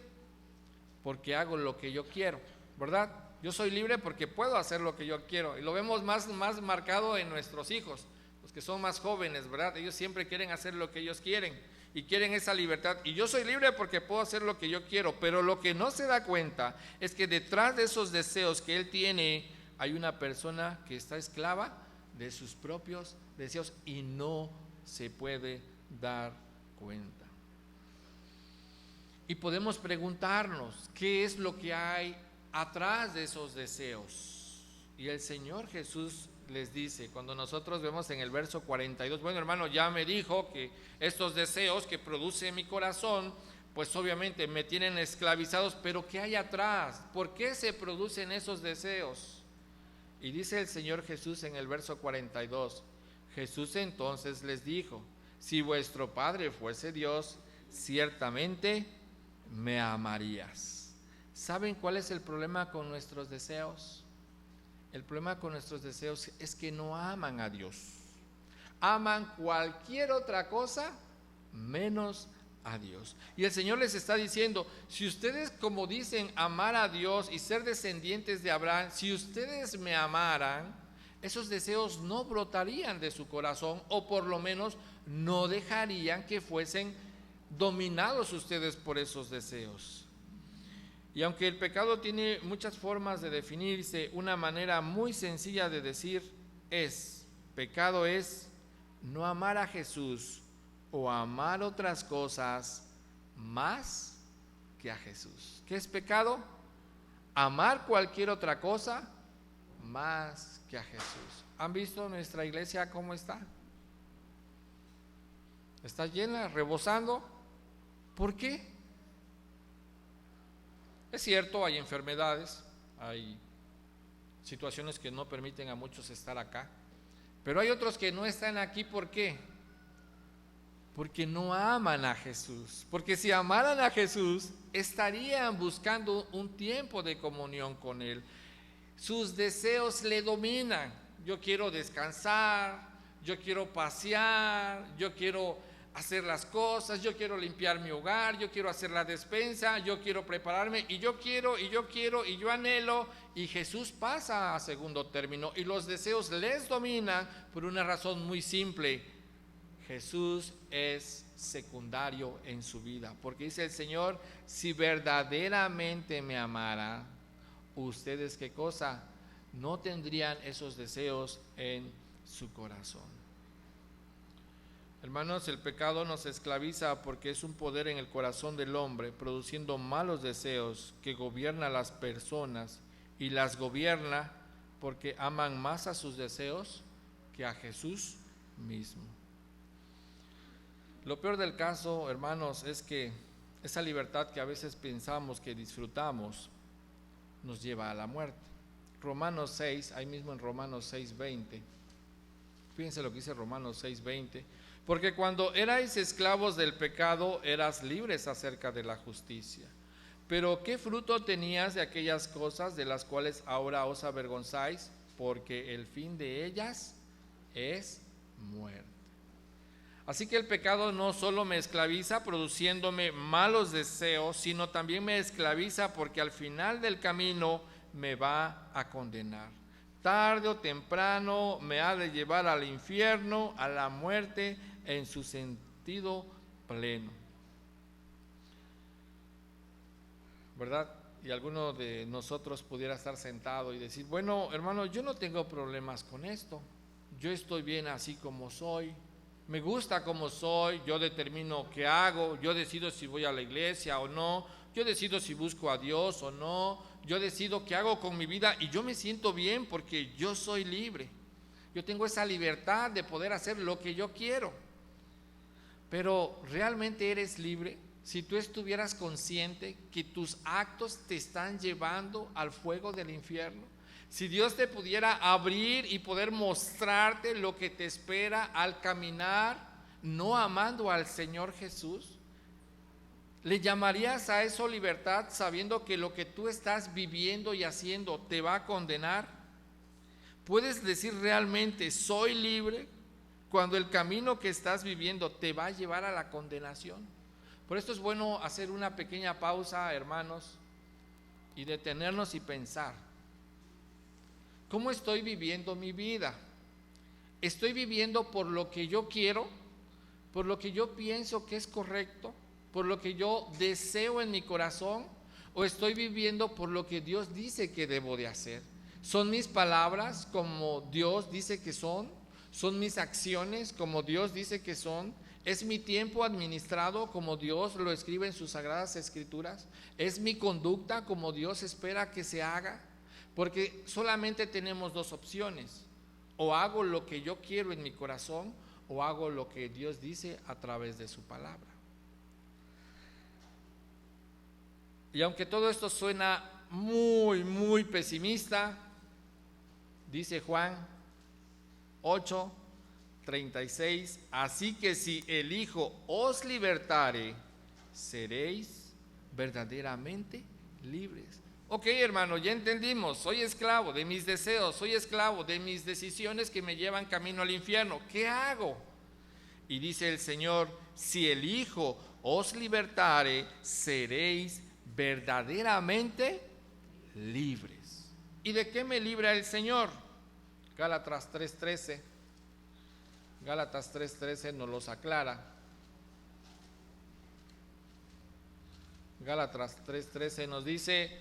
porque hago lo que yo quiero, ¿verdad? Yo soy libre porque puedo hacer lo que yo quiero. Y lo vemos más marcado en nuestros hijos, los que son más jóvenes, ¿verdad? Ellos siempre quieren hacer lo que ellos quieren y quieren esa libertad. Y yo soy libre porque puedo hacer lo que yo quiero. Pero lo que no se da cuenta es que detrás de esos deseos que él tiene hay una persona que está esclava de sus propios deseos y no se puede dar cuenta. Y podemos preguntarnos: ¿qué es lo que hay atrás de esos deseos? Y el Señor Jesús les dice, cuando nosotros vemos en el verso 42, bueno, hermano, ya me dijo que estos deseos que produce mi corazón, pues obviamente me tienen esclavizados, pero ¿qué hay atrás? ¿Por qué se producen esos deseos? Y dice el Señor Jesús en el verso 42, Jesús entonces les dijo: si vuestro Padre fuese Dios, ciertamente me amarías. ¿Saben cuál es el problema con nuestros deseos? El problema con nuestros deseos es que no aman a Dios. Aman cualquier otra cosa menos a Dios. Y el Señor les está diciendo: si ustedes, como dicen, amar a Dios y ser descendientes de Abraham, si ustedes me amaran, esos deseos no brotarían de su corazón, o por lo menos no dejarían que fuesen dominados ustedes por esos deseos. Y aunque el pecado tiene muchas formas de definirse, una manera muy sencilla de decir pecado es no amar a Jesús o amar otras cosas más que a Jesús. ¿Qué es pecado? Amar cualquier otra cosa más que a Jesús. ¿Han visto nuestra iglesia cómo está? Está llena, rebosando. ¿Por qué? Es cierto, hay enfermedades, hay situaciones que no permiten a muchos estar acá, pero hay otros que no están aquí. ¿Por qué? Porque no aman a Jesús. Porque si amaran a Jesús, estarían buscando un tiempo de comunión con Él. Sus deseos le dominan. Yo quiero descansar, yo quiero pasear, yo quiero hacer las cosas, yo quiero limpiar mi hogar, yo quiero hacer la despensa, yo quiero prepararme, y yo quiero, y yo anhelo, y Jesús pasa a segundo término, y los deseos les dominan por una razón muy simple: Jesús es secundario en su vida, porque dice el Señor: si verdaderamente me amara, ustedes, ¿qué cosa? No tendrían esos deseos en su corazón. Hermanos, el pecado nos esclaviza porque es un poder en el corazón del hombre, produciendo malos deseos que gobierna a las personas, y las gobierna porque aman más a sus deseos que a Jesús mismo. Lo peor del caso, hermanos, es que esa libertad que a veces pensamos que disfrutamos nos lleva a la muerte. Romanos 6, ahí mismo en Romanos 6:20, fíjense lo que dice Romanos 6:20: porque cuando erais esclavos del pecado, eras libres acerca de la justicia. Pero ¿qué fruto tenías de aquellas cosas de las cuales ahora os avergonzáis? Porque el fin de ellas es muerte. Así que el pecado no solo me esclaviza produciéndome malos deseos, sino también me esclaviza porque al final del camino me va a condenar. Tarde o temprano me ha de llevar al infierno, a la muerte en su sentido pleno, ¿verdad? Y alguno de nosotros pudiera estar sentado y decir: bueno, hermano, yo no tengo problemas con esto, yo estoy bien así como soy, me gusta como soy, yo determino qué hago, yo decido si voy a la iglesia o no, yo decido si busco a Dios o no, yo decido qué hago con mi vida, y yo me siento bien porque yo soy libre, yo tengo esa libertad de poder hacer lo que yo quiero. Pero ¿realmente eres libre? Si tú estuvieras consciente que tus actos te están llevando al fuego del infierno, si Dios te pudiera abrir y poder mostrarte lo que te espera al caminar no amando al Señor Jesús, ¿le llamarías a eso libertad, sabiendo que lo que tú estás viviendo y haciendo te va a condenar? ¿Puedes decir realmente soy libre cuando el camino que estás viviendo te va a llevar a la condenación? Por esto es bueno hacer una pequeña pausa, hermanos, y detenernos y pensar: ¿cómo estoy viviendo mi vida? ¿Estoy viviendo por lo que yo quiero? ¿Por lo que yo pienso que es correcto? ¿Por lo que yo deseo en mi corazón? ¿O estoy viviendo por lo que Dios dice que debo de hacer? ¿Son mis palabras como Dios dice que son? ¿Son mis acciones como Dios dice que son? ¿Es mi tiempo administrado como Dios lo escribe en sus sagradas escrituras? ¿Es mi conducta como Dios espera que se haga? Porque solamente tenemos dos opciones: o hago lo que yo quiero en mi corazón, o hago lo que Dios dice a través de su palabra. Y aunque todo esto suena muy pesimista, dice Juan 8, 36, así que si el Hijo os libertare, seréis verdaderamente libres. Ok, hermano, ya entendimos, soy esclavo de mis deseos, soy esclavo de mis decisiones que me llevan camino al infierno. ¿Qué hago? Y dice el Señor, si el Hijo os libertare, seréis verdaderamente libres. ¿Y de qué me libra el Señor? Gálatas 3:13. Gálatas 3:13 nos los aclara. Gálatas 3:13 nos dice: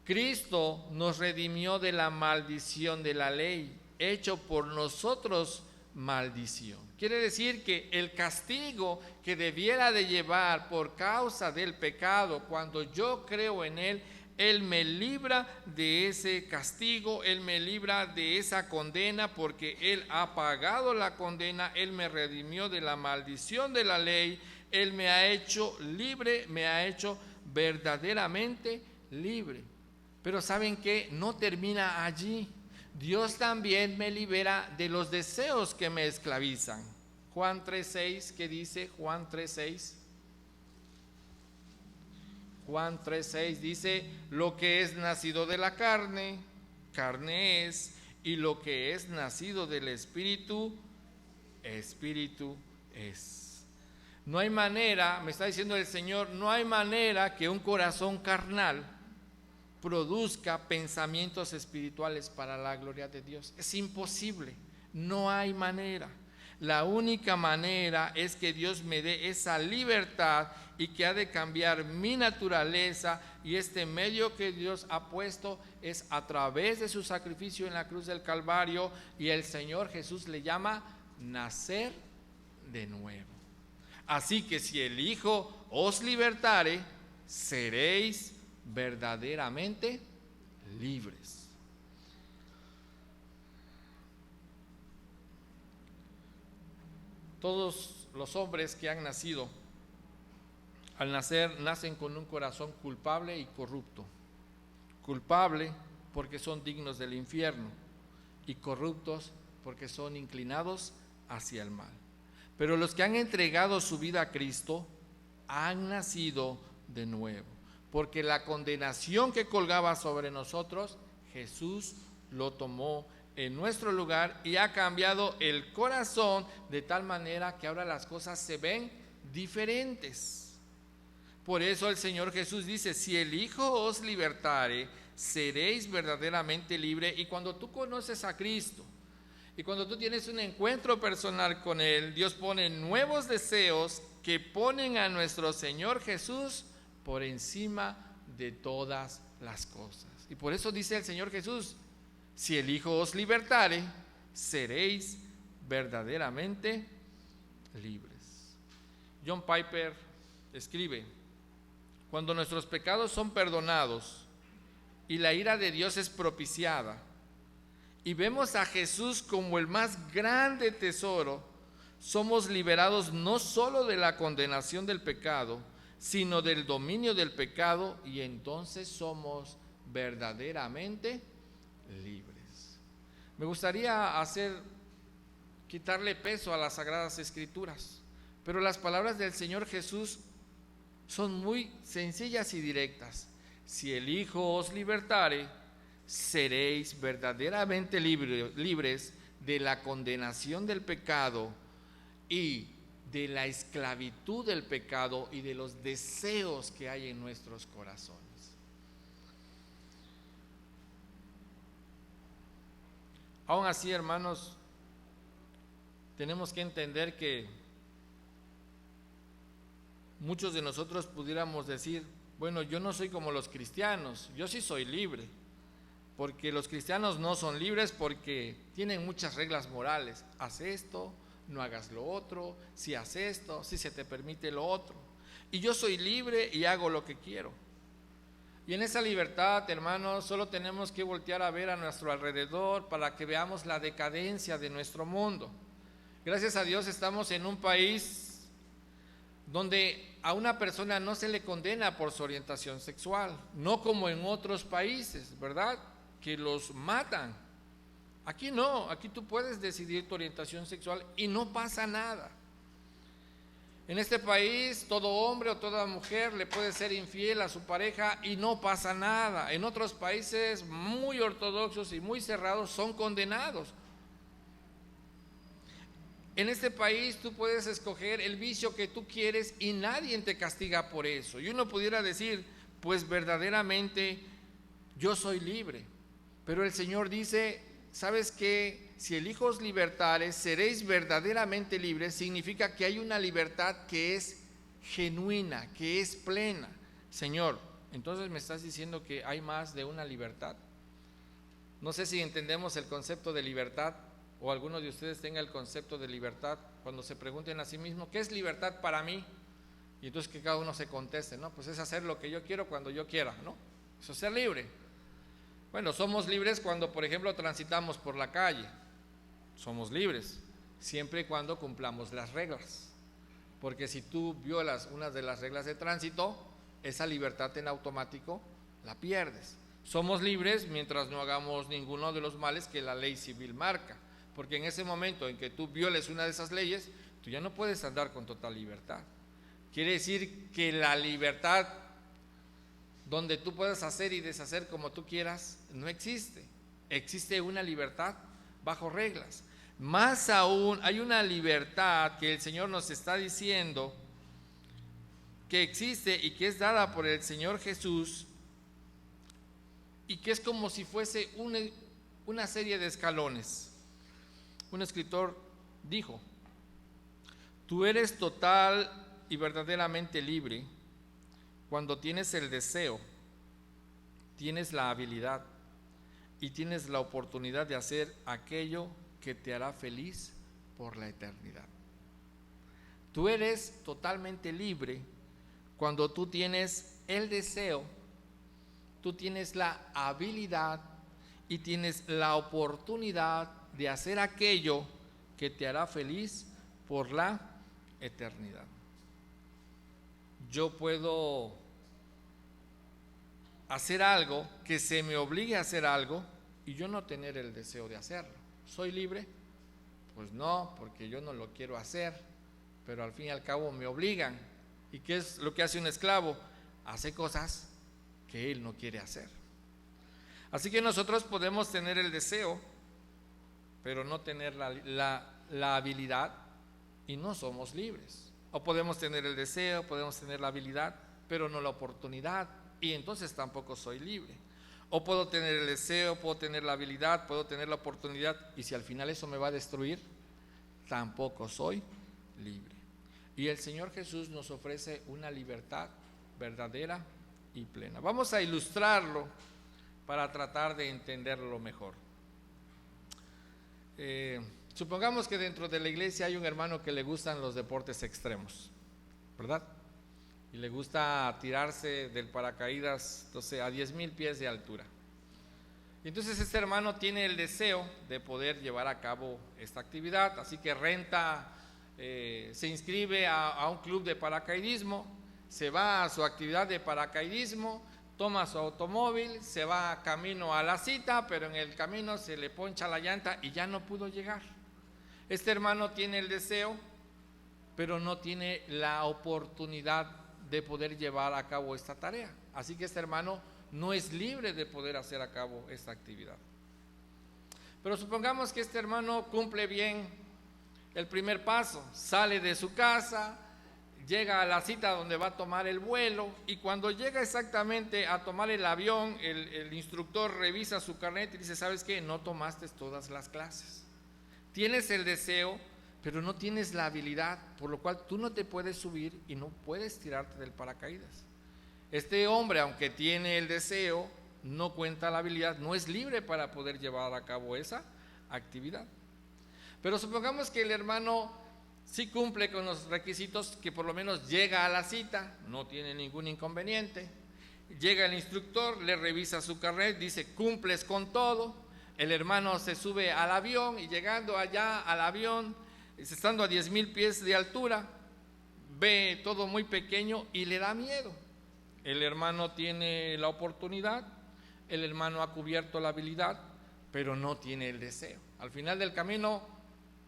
Cristo nos redimió de la maldición de la ley, hecho por nosotros maldición. Quiere decir que el castigo que debiera de llevar por causa del pecado, cuando yo creo en Él, Él me libra de ese castigo, Él me libra de esa condena, porque Él ha pagado la condena, Él me redimió de la maldición de la ley, Él me ha hecho libre, me ha hecho verdaderamente libre. Pero ¿saben qué? No termina allí. Dios también me libera de los deseos que me esclavizan. Juan 3:6, ¿qué dice Juan 3:6? Juan 3:6 dice: lo que es nacido de la carne, carne es, y lo que es nacido del Espíritu, Espíritu es. No hay manera, me está diciendo el Señor, no hay manera que un corazón carnal produzca pensamientos espirituales para la gloria de Dios. Es imposible, no hay manera. La única manera es que Dios me dé esa libertad y que ha de cambiar mi naturaleza, y este medio que Dios ha puesto es a través de su sacrificio en la cruz del Calvario, y el Señor Jesús le llama nacer de nuevo. Así que si el Hijo os libertare, seréis verdaderamente libres. Todos los hombres que han nacido, al nacer, nacen con un corazón culpable y corrupto. Culpable porque son dignos del infierno, y corruptos porque son inclinados hacia el mal. Pero los que han entregado su vida a Cristo han nacido de nuevo, porque la condenación que colgaba sobre nosotros, Jesús lo tomó en nuestro lugar y ha cambiado el corazón de tal manera que ahora las cosas se ven diferentes. Por eso el Señor Jesús dice: si el Hijo os libertare, seréis verdaderamente libre. Y cuando tú conoces a Cristo y cuando tú tienes un encuentro personal con Él, Dios pone nuevos deseos que ponen a nuestro Señor Jesús por encima de todas las cosas. Y por eso dice el Señor Jesús: si el Hijo os libertare, seréis verdaderamente libres. John Piper escribe: cuando nuestros pecados son perdonados y la ira de Dios es propiciada, y vemos a Jesús como el más grande tesoro, somos liberados no solo de la condenación del pecado, sino del dominio del pecado, y entonces somos verdaderamente libres. Me gustaría quitarle peso a las Sagradas Escrituras, pero las palabras del Señor Jesús son muy sencillas y directas. Si el Hijo os libertare, seréis verdaderamente libres de la condenación del pecado y de la esclavitud del pecado y de los deseos que hay en nuestros corazones. Aún así, hermanos, tenemos que entender que muchos de nosotros pudiéramos decir: bueno, yo no soy como los cristianos, yo sí soy libre, porque los cristianos no son libres porque tienen muchas reglas morales. Haz esto, no hagas lo otro, si haces esto, si se te permite lo otro. Y yo soy libre y hago lo que quiero. Y en esa libertad, hermanos, solo tenemos que voltear a ver a nuestro alrededor para que veamos la decadencia de nuestro mundo. Gracias a Dios estamos en un país donde a una persona no se le condena por su orientación sexual, no como en otros países, ¿verdad?, que los matan Aquí no, aquí tú puedes decidir tu orientación sexual y no pasa nada. En este país todo hombre o toda mujer le puede ser infiel a su pareja y no pasa nada. En otros países muy ortodoxos y muy cerrados son condenados. En este país tú puedes escoger el vicio que tú quieres y nadie te castiga por eso. Y uno pudiera decir, pues verdaderamente yo soy libre. Pero el Señor dice, ¿sabes qué? Si elijo os libertares, seréis verdaderamente libres. Significa que hay una libertad que es genuina, que es plena. Señor, entonces me estás diciendo que hay más de una libertad. No sé si entendemos el concepto de libertad, o alguno de ustedes tenga el concepto de libertad, cuando se pregunten a sí mismos, ¿qué es libertad para mí? Y entonces que cada uno se conteste, ¿no? Pues es hacer lo que yo quiero cuando yo quiera, ¿no? Eso es ser libre. Bueno, somos libres cuando, por ejemplo, transitamos por la calle. Somos libres, siempre y cuando cumplamos las reglas. Porque si tú violas una de las reglas de tránsito, esa libertad en automático la pierdes. Somos libres mientras no hagamos ninguno de los males que la ley civil marca. Porque en ese momento en que tú violes una de esas leyes, tú ya no puedes andar con total libertad. Quiere decir que la libertad donde tú puedas hacer y deshacer como tú quieras, no existe. Existe una libertad bajo reglas. Más aún, hay una libertad que el Señor nos está diciendo que existe y que es dada por el Señor Jesús, y que es como si fuese una serie de escalones. Un escritor dijo, tú eres total y verdaderamente libre cuando tienes el deseo, tienes la habilidad y tienes la oportunidad de hacer aquello que te hará feliz por la eternidad. Tú eres totalmente libre cuando tú tienes el deseo, tú tienes la habilidad y tienes la oportunidad de hacer aquello que te hará feliz por la eternidad. Yo puedo hacer algo, que se me obligue a hacer algo y yo no tener el deseo de hacerlo. ¿Soy libre? Pues no, porque yo no lo quiero hacer, pero al fin y al cabo me obligan. ¿Y qué es lo que hace un esclavo? Hace cosas que él no quiere hacer. Así que nosotros podemos tener el deseo, pero no tener la habilidad, y no somos libres. O podemos tener el deseo, podemos tener la habilidad, pero no la oportunidad, y entonces tampoco soy libre. O puedo tener el deseo, puedo tener la habilidad, puedo tener la oportunidad, y si al final eso me va a destruir, tampoco soy libre. Y el Señor Jesús nos ofrece una libertad verdadera y plena. Vamos a ilustrarlo para tratar de entenderlo mejor. Supongamos que dentro de la iglesia hay un hermano que le gustan los deportes extremos, ¿verdad? Y le gusta tirarse del paracaídas, entonces a 10,000 pies de altura. Y entonces este hermano tiene el deseo de poder llevar a cabo esta actividad, así que renta, se inscribe a un club de paracaidismo, se va a su actividad de paracaidismo, toma su automóvil, se va camino a la cita, pero en el camino se le poncha la llanta y ya no pudo llegar. Este hermano tiene el deseo, pero no tiene la oportunidad de poder llevar a cabo esta tarea. Así que este hermano no es libre de poder hacer a cabo esta actividad. Pero supongamos que este hermano cumple bien el primer paso, sale de su casa, llega a la cita donde va a tomar el vuelo, y cuando llega exactamente a tomar el avión, el instructor revisa su carnet y dice, ¿sabes qué? No tomaste todas las clases. Tienes el deseo, pero no tienes la habilidad, por lo cual tú no te puedes subir y no puedes tirarte del paracaídas. Este hombre, aunque tiene el deseo, no cuenta la habilidad, no es libre para poder llevar a cabo esa actividad. Pero supongamos que el hermano sí cumple con los requisitos, que por lo menos llega a la cita, no tiene ningún inconveniente. Llega el instructor, le revisa su carnet, dice cumples con todo. El hermano se sube al avión y llegando allá al avión, estando a 10,000 pies de altura, ve todo muy pequeño y le da miedo. El hermano tiene la oportunidad, el hermano ha cubierto la habilidad, pero no tiene el deseo. Al final del camino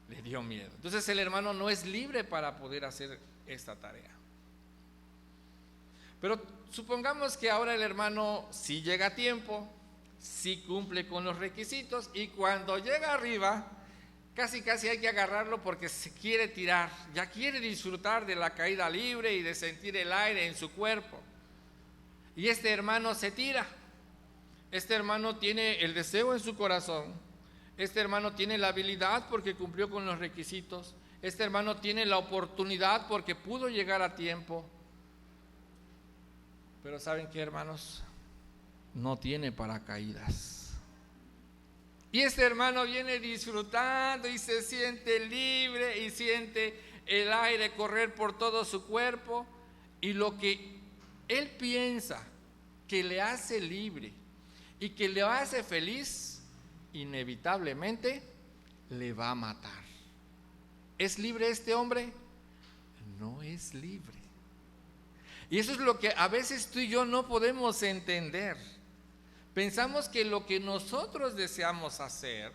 le dio miedo. Entonces el hermano no es libre para poder hacer esta tarea. Pero supongamos que ahora el hermano sí llega a tiempo, sí cumple con los requisitos, y cuando llega arriba, casi hay que agarrarlo porque se quiere tirar, ya quiere disfrutar de la caída libre y de sentir el aire en su cuerpo. Y este hermano se tira. Este hermano tiene el deseo en su corazón. Este hermano tiene la habilidad porque cumplió con los requisitos. Este hermano tiene la oportunidad porque pudo llegar a tiempo. Pero ¿saben qué, hermanos? No tiene paracaídas. Y este hermano viene disfrutando y se siente libre y siente el aire correr por todo su cuerpo. Y lo que él piensa que le hace libre y que le hace feliz, inevitablemente le va a matar. ¿Es libre este hombre? No es libre. Y eso es lo que a veces tú y yo no podemos entender. Pensamos que lo que nosotros deseamos hacer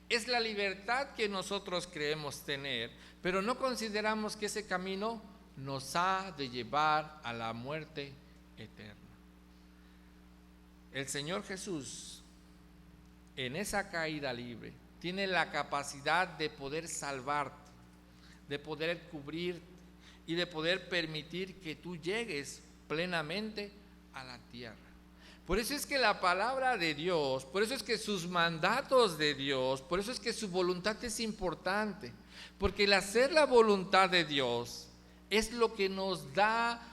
es la libertad que nosotros creemos tener, pero no consideramos que ese camino nos ha de llevar a la muerte eterna. El Señor Jesús, en esa caída libre, tiene la capacidad de poder salvarte, de poder cubrirte y de poder permitir que tú llegues plenamente a la tierra. Por eso es que la palabra de Dios, por eso es que sus mandatos de Dios, por eso es que su voluntad es importante, porque el hacer la voluntad de Dios es lo que nos da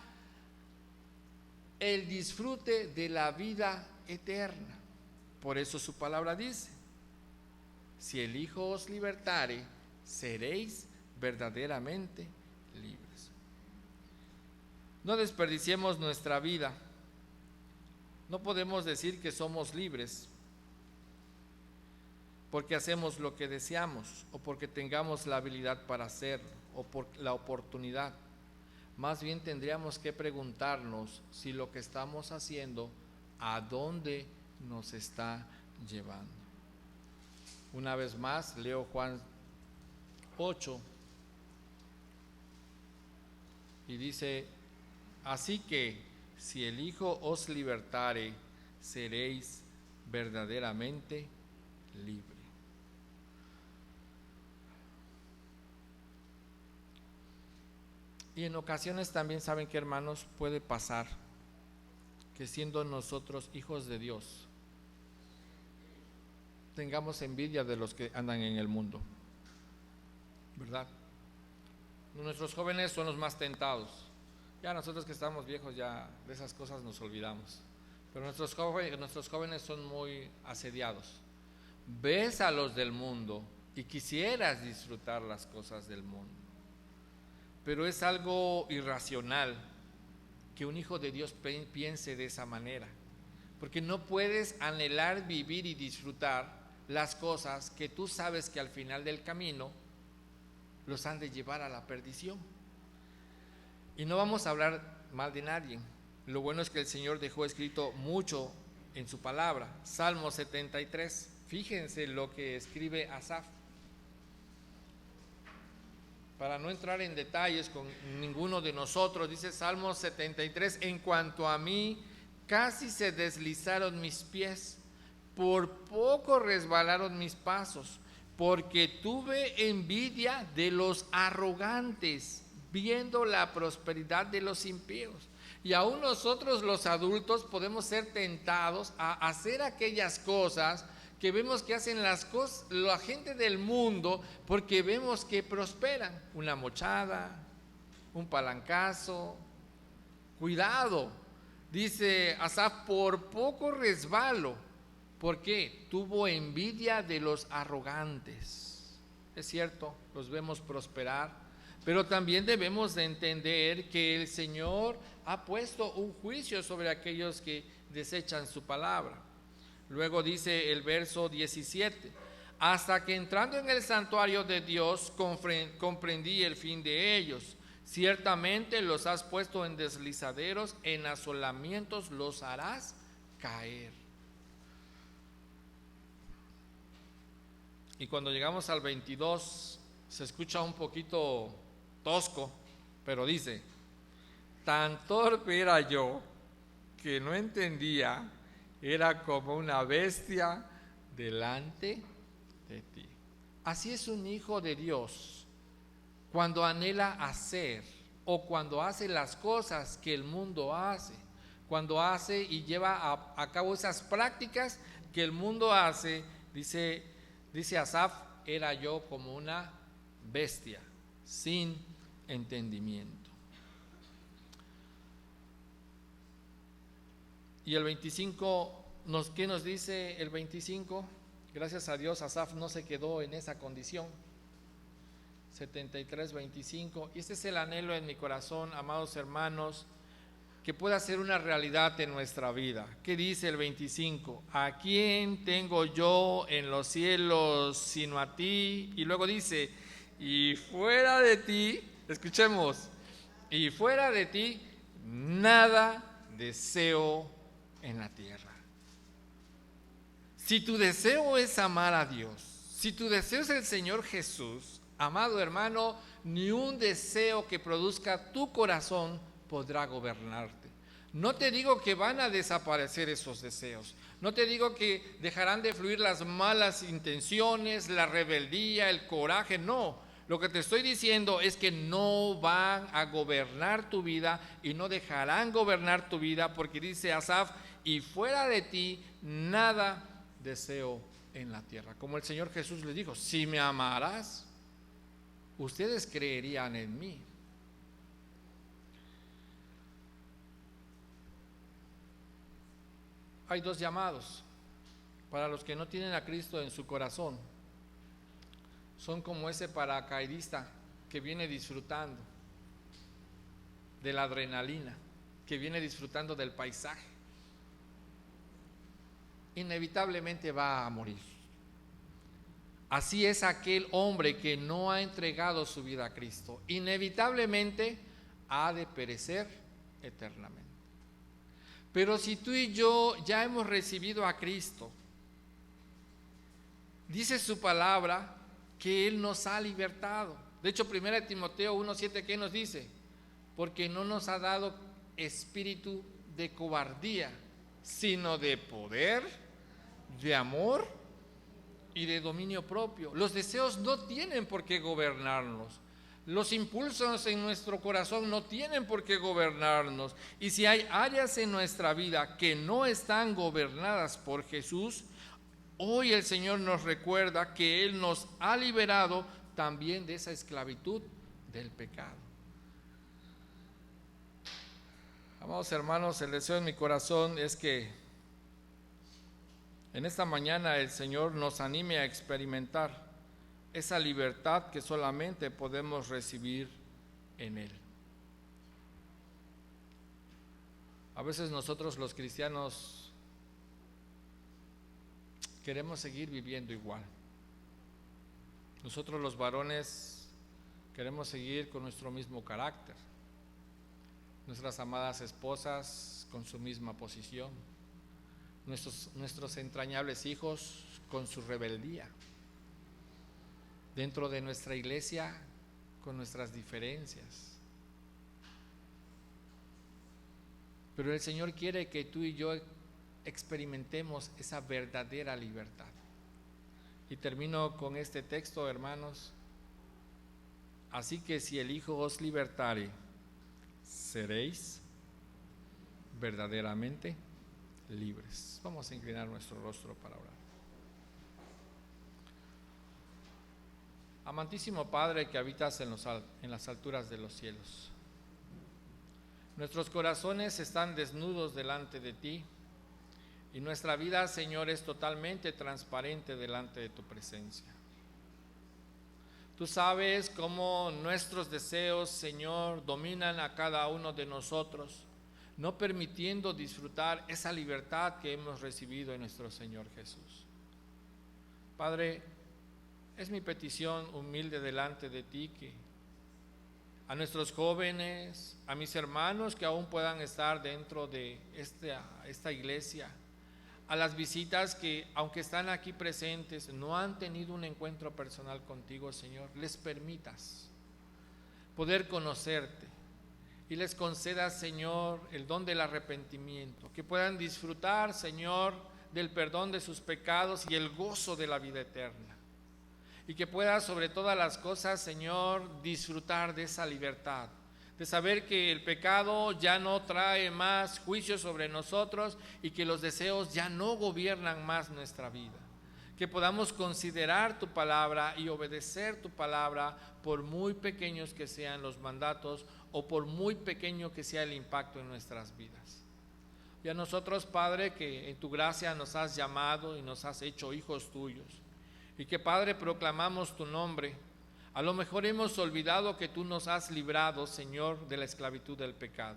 el disfrute de la vida eterna. Por eso su palabra dice: si el Hijo os libertare, seréis verdaderamente libres. No desperdiciemos nuestra vida. No podemos decir que somos libres porque hacemos lo que deseamos o porque tengamos la habilidad para hacerlo o por la oportunidad. Más bien tendríamos que preguntarnos si lo que estamos haciendo, ¿a dónde nos está llevando? Una vez más, leo Juan 8 y dice: así que si el Hijo os libertare, seréis verdaderamente libres. Y en ocasiones también, ¿saben qué, hermanos? Puede pasar que siendo nosotros hijos de Dios, tengamos envidia de los que andan en el mundo, ¿verdad? Nuestros jóvenes son los más tentados. Ya nosotros que estamos viejos, ya de esas cosas nos olvidamos. Pero nuestros jóvenes son muy asediados. Ves a los del mundo y quisieras disfrutar las cosas del mundo. Pero es algo irracional que un hijo de Dios piense de esa manera. Porque no puedes anhelar vivir y disfrutar las cosas que tú sabes que al final del camino los han de llevar a la perdición. Y no vamos a hablar mal de nadie. Lo bueno es que el Señor dejó escrito mucho en su palabra. Salmo 73. Fíjense lo que escribe Asaf. Para no entrar en detalles con ninguno de nosotros, dice Salmo 73: en cuanto a mí, casi se deslizaron mis pies, por poco resbalaron mis pasos, porque tuve envidia de los arrogantes, viendo la prosperidad de los impíos. Y aún nosotros los adultos podemos ser tentados a hacer aquellas cosas que vemos que hacen la gente del mundo, porque vemos que prosperan. Una mochada, un palancazo. Cuidado, dice Asaf, por poco resbalo. ¿Por qué? Tuvo envidia de los arrogantes. Es cierto, los vemos prosperar, pero también debemos de entender que el Señor ha puesto un juicio sobre aquellos que desechan su palabra. Luego dice el verso 17: hasta que entrando en el santuario de Dios comprendí el fin de ellos. Ciertamente los has puesto en deslizaderos, en asolamientos los harás caer. Y cuando llegamos al 22 se escucha un poquito tosco, pero dice: tan torpe era yo que no entendía, era como una bestia delante de ti. Así es un hijo de Dios cuando anhela hacer o cuando hace las cosas que el mundo hace, cuando hace y lleva a cabo esas prácticas que el mundo hace. Dice Asaf: era yo como una bestia sin entendimiento. Y el 25, ¿qué nos dice el 25? Gracias a Dios, Asaf no se quedó en esa condición. 73, 25. Y este es el anhelo en mi corazón, amados hermanos, que pueda ser una realidad en nuestra vida. ¿Qué dice el 25? ¿A quién tengo yo en los cielos sino a ti? Y luego dice: y fuera de ti, escuchemos, y fuera de ti nada deseo en la tierra. Si tu deseo es amar a Dios, si tu deseo es el Señor Jesús, amado hermano, ni un deseo que produzca tu corazón podrá gobernarte. No te digo que van a desaparecer esos deseos, no te digo que dejarán de fluir las malas intenciones, la rebeldía, el coraje, no. Lo que te estoy diciendo es que no van a gobernar tu vida y no dejarán gobernar tu vida, porque dice Asaf: y fuera de ti nada deseo en la tierra. Como el Señor Jesús les dijo: si me amarás, ustedes creerían en mí. Hay dos llamados para los que no tienen a Cristo en su corazón. Son como ese paracaidista que viene disfrutando de la adrenalina, que viene disfrutando del paisaje. Inevitablemente va a morir. Así es aquel hombre que no ha entregado su vida a Cristo. Inevitablemente ha de perecer eternamente. Pero si tú y yo ya hemos recibido a Cristo, dice su palabra que Él nos ha libertado. De hecho, 1 Timoteo 1:7, ¿qué nos dice? Porque no nos ha dado espíritu de cobardía, sino de poder, de amor y de dominio propio. Los deseos no tienen por qué gobernarnos. Los impulsos en nuestro corazón no tienen por qué gobernarnos. Y si hay áreas en nuestra vida que no están gobernadas por Jesús, hoy el Señor nos recuerda que Él nos ha liberado también de esa esclavitud del pecado. Amados hermanos, el deseo en mi corazón es que en esta mañana el Señor nos anime a experimentar esa libertad que solamente podemos recibir en Él. A veces nosotros los cristianos queremos seguir viviendo igual. Nosotros los varones queremos seguir con nuestro mismo carácter, nuestras amadas esposas con su misma posición, nuestros entrañables hijos con su rebeldía, dentro de nuestra iglesia con nuestras diferencias. Pero el Señor quiere que tú y yo experimentemos esa verdadera libertad. Y termino con este texto, hermanos. Así que si el Hijo os libertare, seréis verdaderamente libres. Vamos a inclinar nuestro rostro para orar. Amantísimo Padre que habitas en las alturas de los cielos, nuestros corazones están desnudos delante de ti y nuestra vida, Señor, es totalmente transparente delante de tu presencia. Tú sabes cómo nuestros deseos, Señor, dominan a cada uno de nosotros, no permitiendo disfrutar esa libertad que hemos recibido en nuestro Señor Jesús. Padre, es mi petición humilde delante de ti que a nuestros jóvenes, a mis hermanos que aún puedan estar dentro de esta iglesia, a las visitas que, aunque están aquí presentes, no han tenido un encuentro personal contigo, Señor, les permitas poder conocerte y les concedas, Señor, el don del arrepentimiento, que puedan disfrutar, Señor, del perdón de sus pecados y el gozo de la vida eterna, y que puedas sobre todas las cosas, Señor, disfrutar de esa libertad, de saber que el pecado ya no trae más juicio sobre nosotros y que los deseos ya no gobiernan más nuestra vida. Que podamos considerar tu palabra y obedecer tu palabra, por muy pequeños que sean los mandatos o por muy pequeño que sea el impacto en nuestras vidas. Y a nosotros, Padre, que en tu gracia nos has llamado y nos has hecho hijos tuyos, y que, Padre, proclamamos tu nombre. A lo mejor hemos olvidado que tú nos has librado, Señor, de la esclavitud del pecado.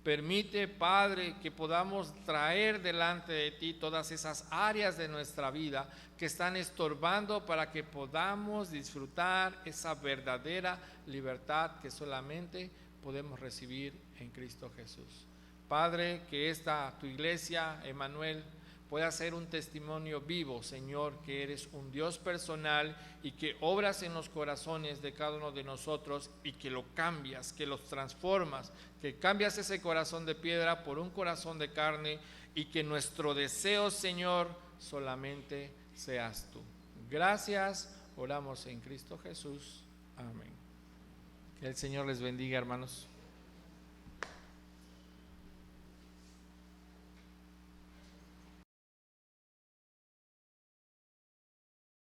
Permite, Padre, que podamos traer delante de ti todas esas áreas de nuestra vida que están estorbando para que podamos disfrutar esa verdadera libertad que solamente podemos recibir en Cristo Jesús. Padre, que esta tu iglesia, Emmanuel, pueda ser un testimonio vivo, Señor, que eres un Dios personal y que obras en los corazones de cada uno de nosotros y que lo cambias, que los transformas, que cambias ese corazón de piedra por un corazón de carne y que nuestro deseo, Señor, solamente seas tú. Gracias, oramos en Cristo Jesús. Amén. Que el Señor les bendiga, hermanos.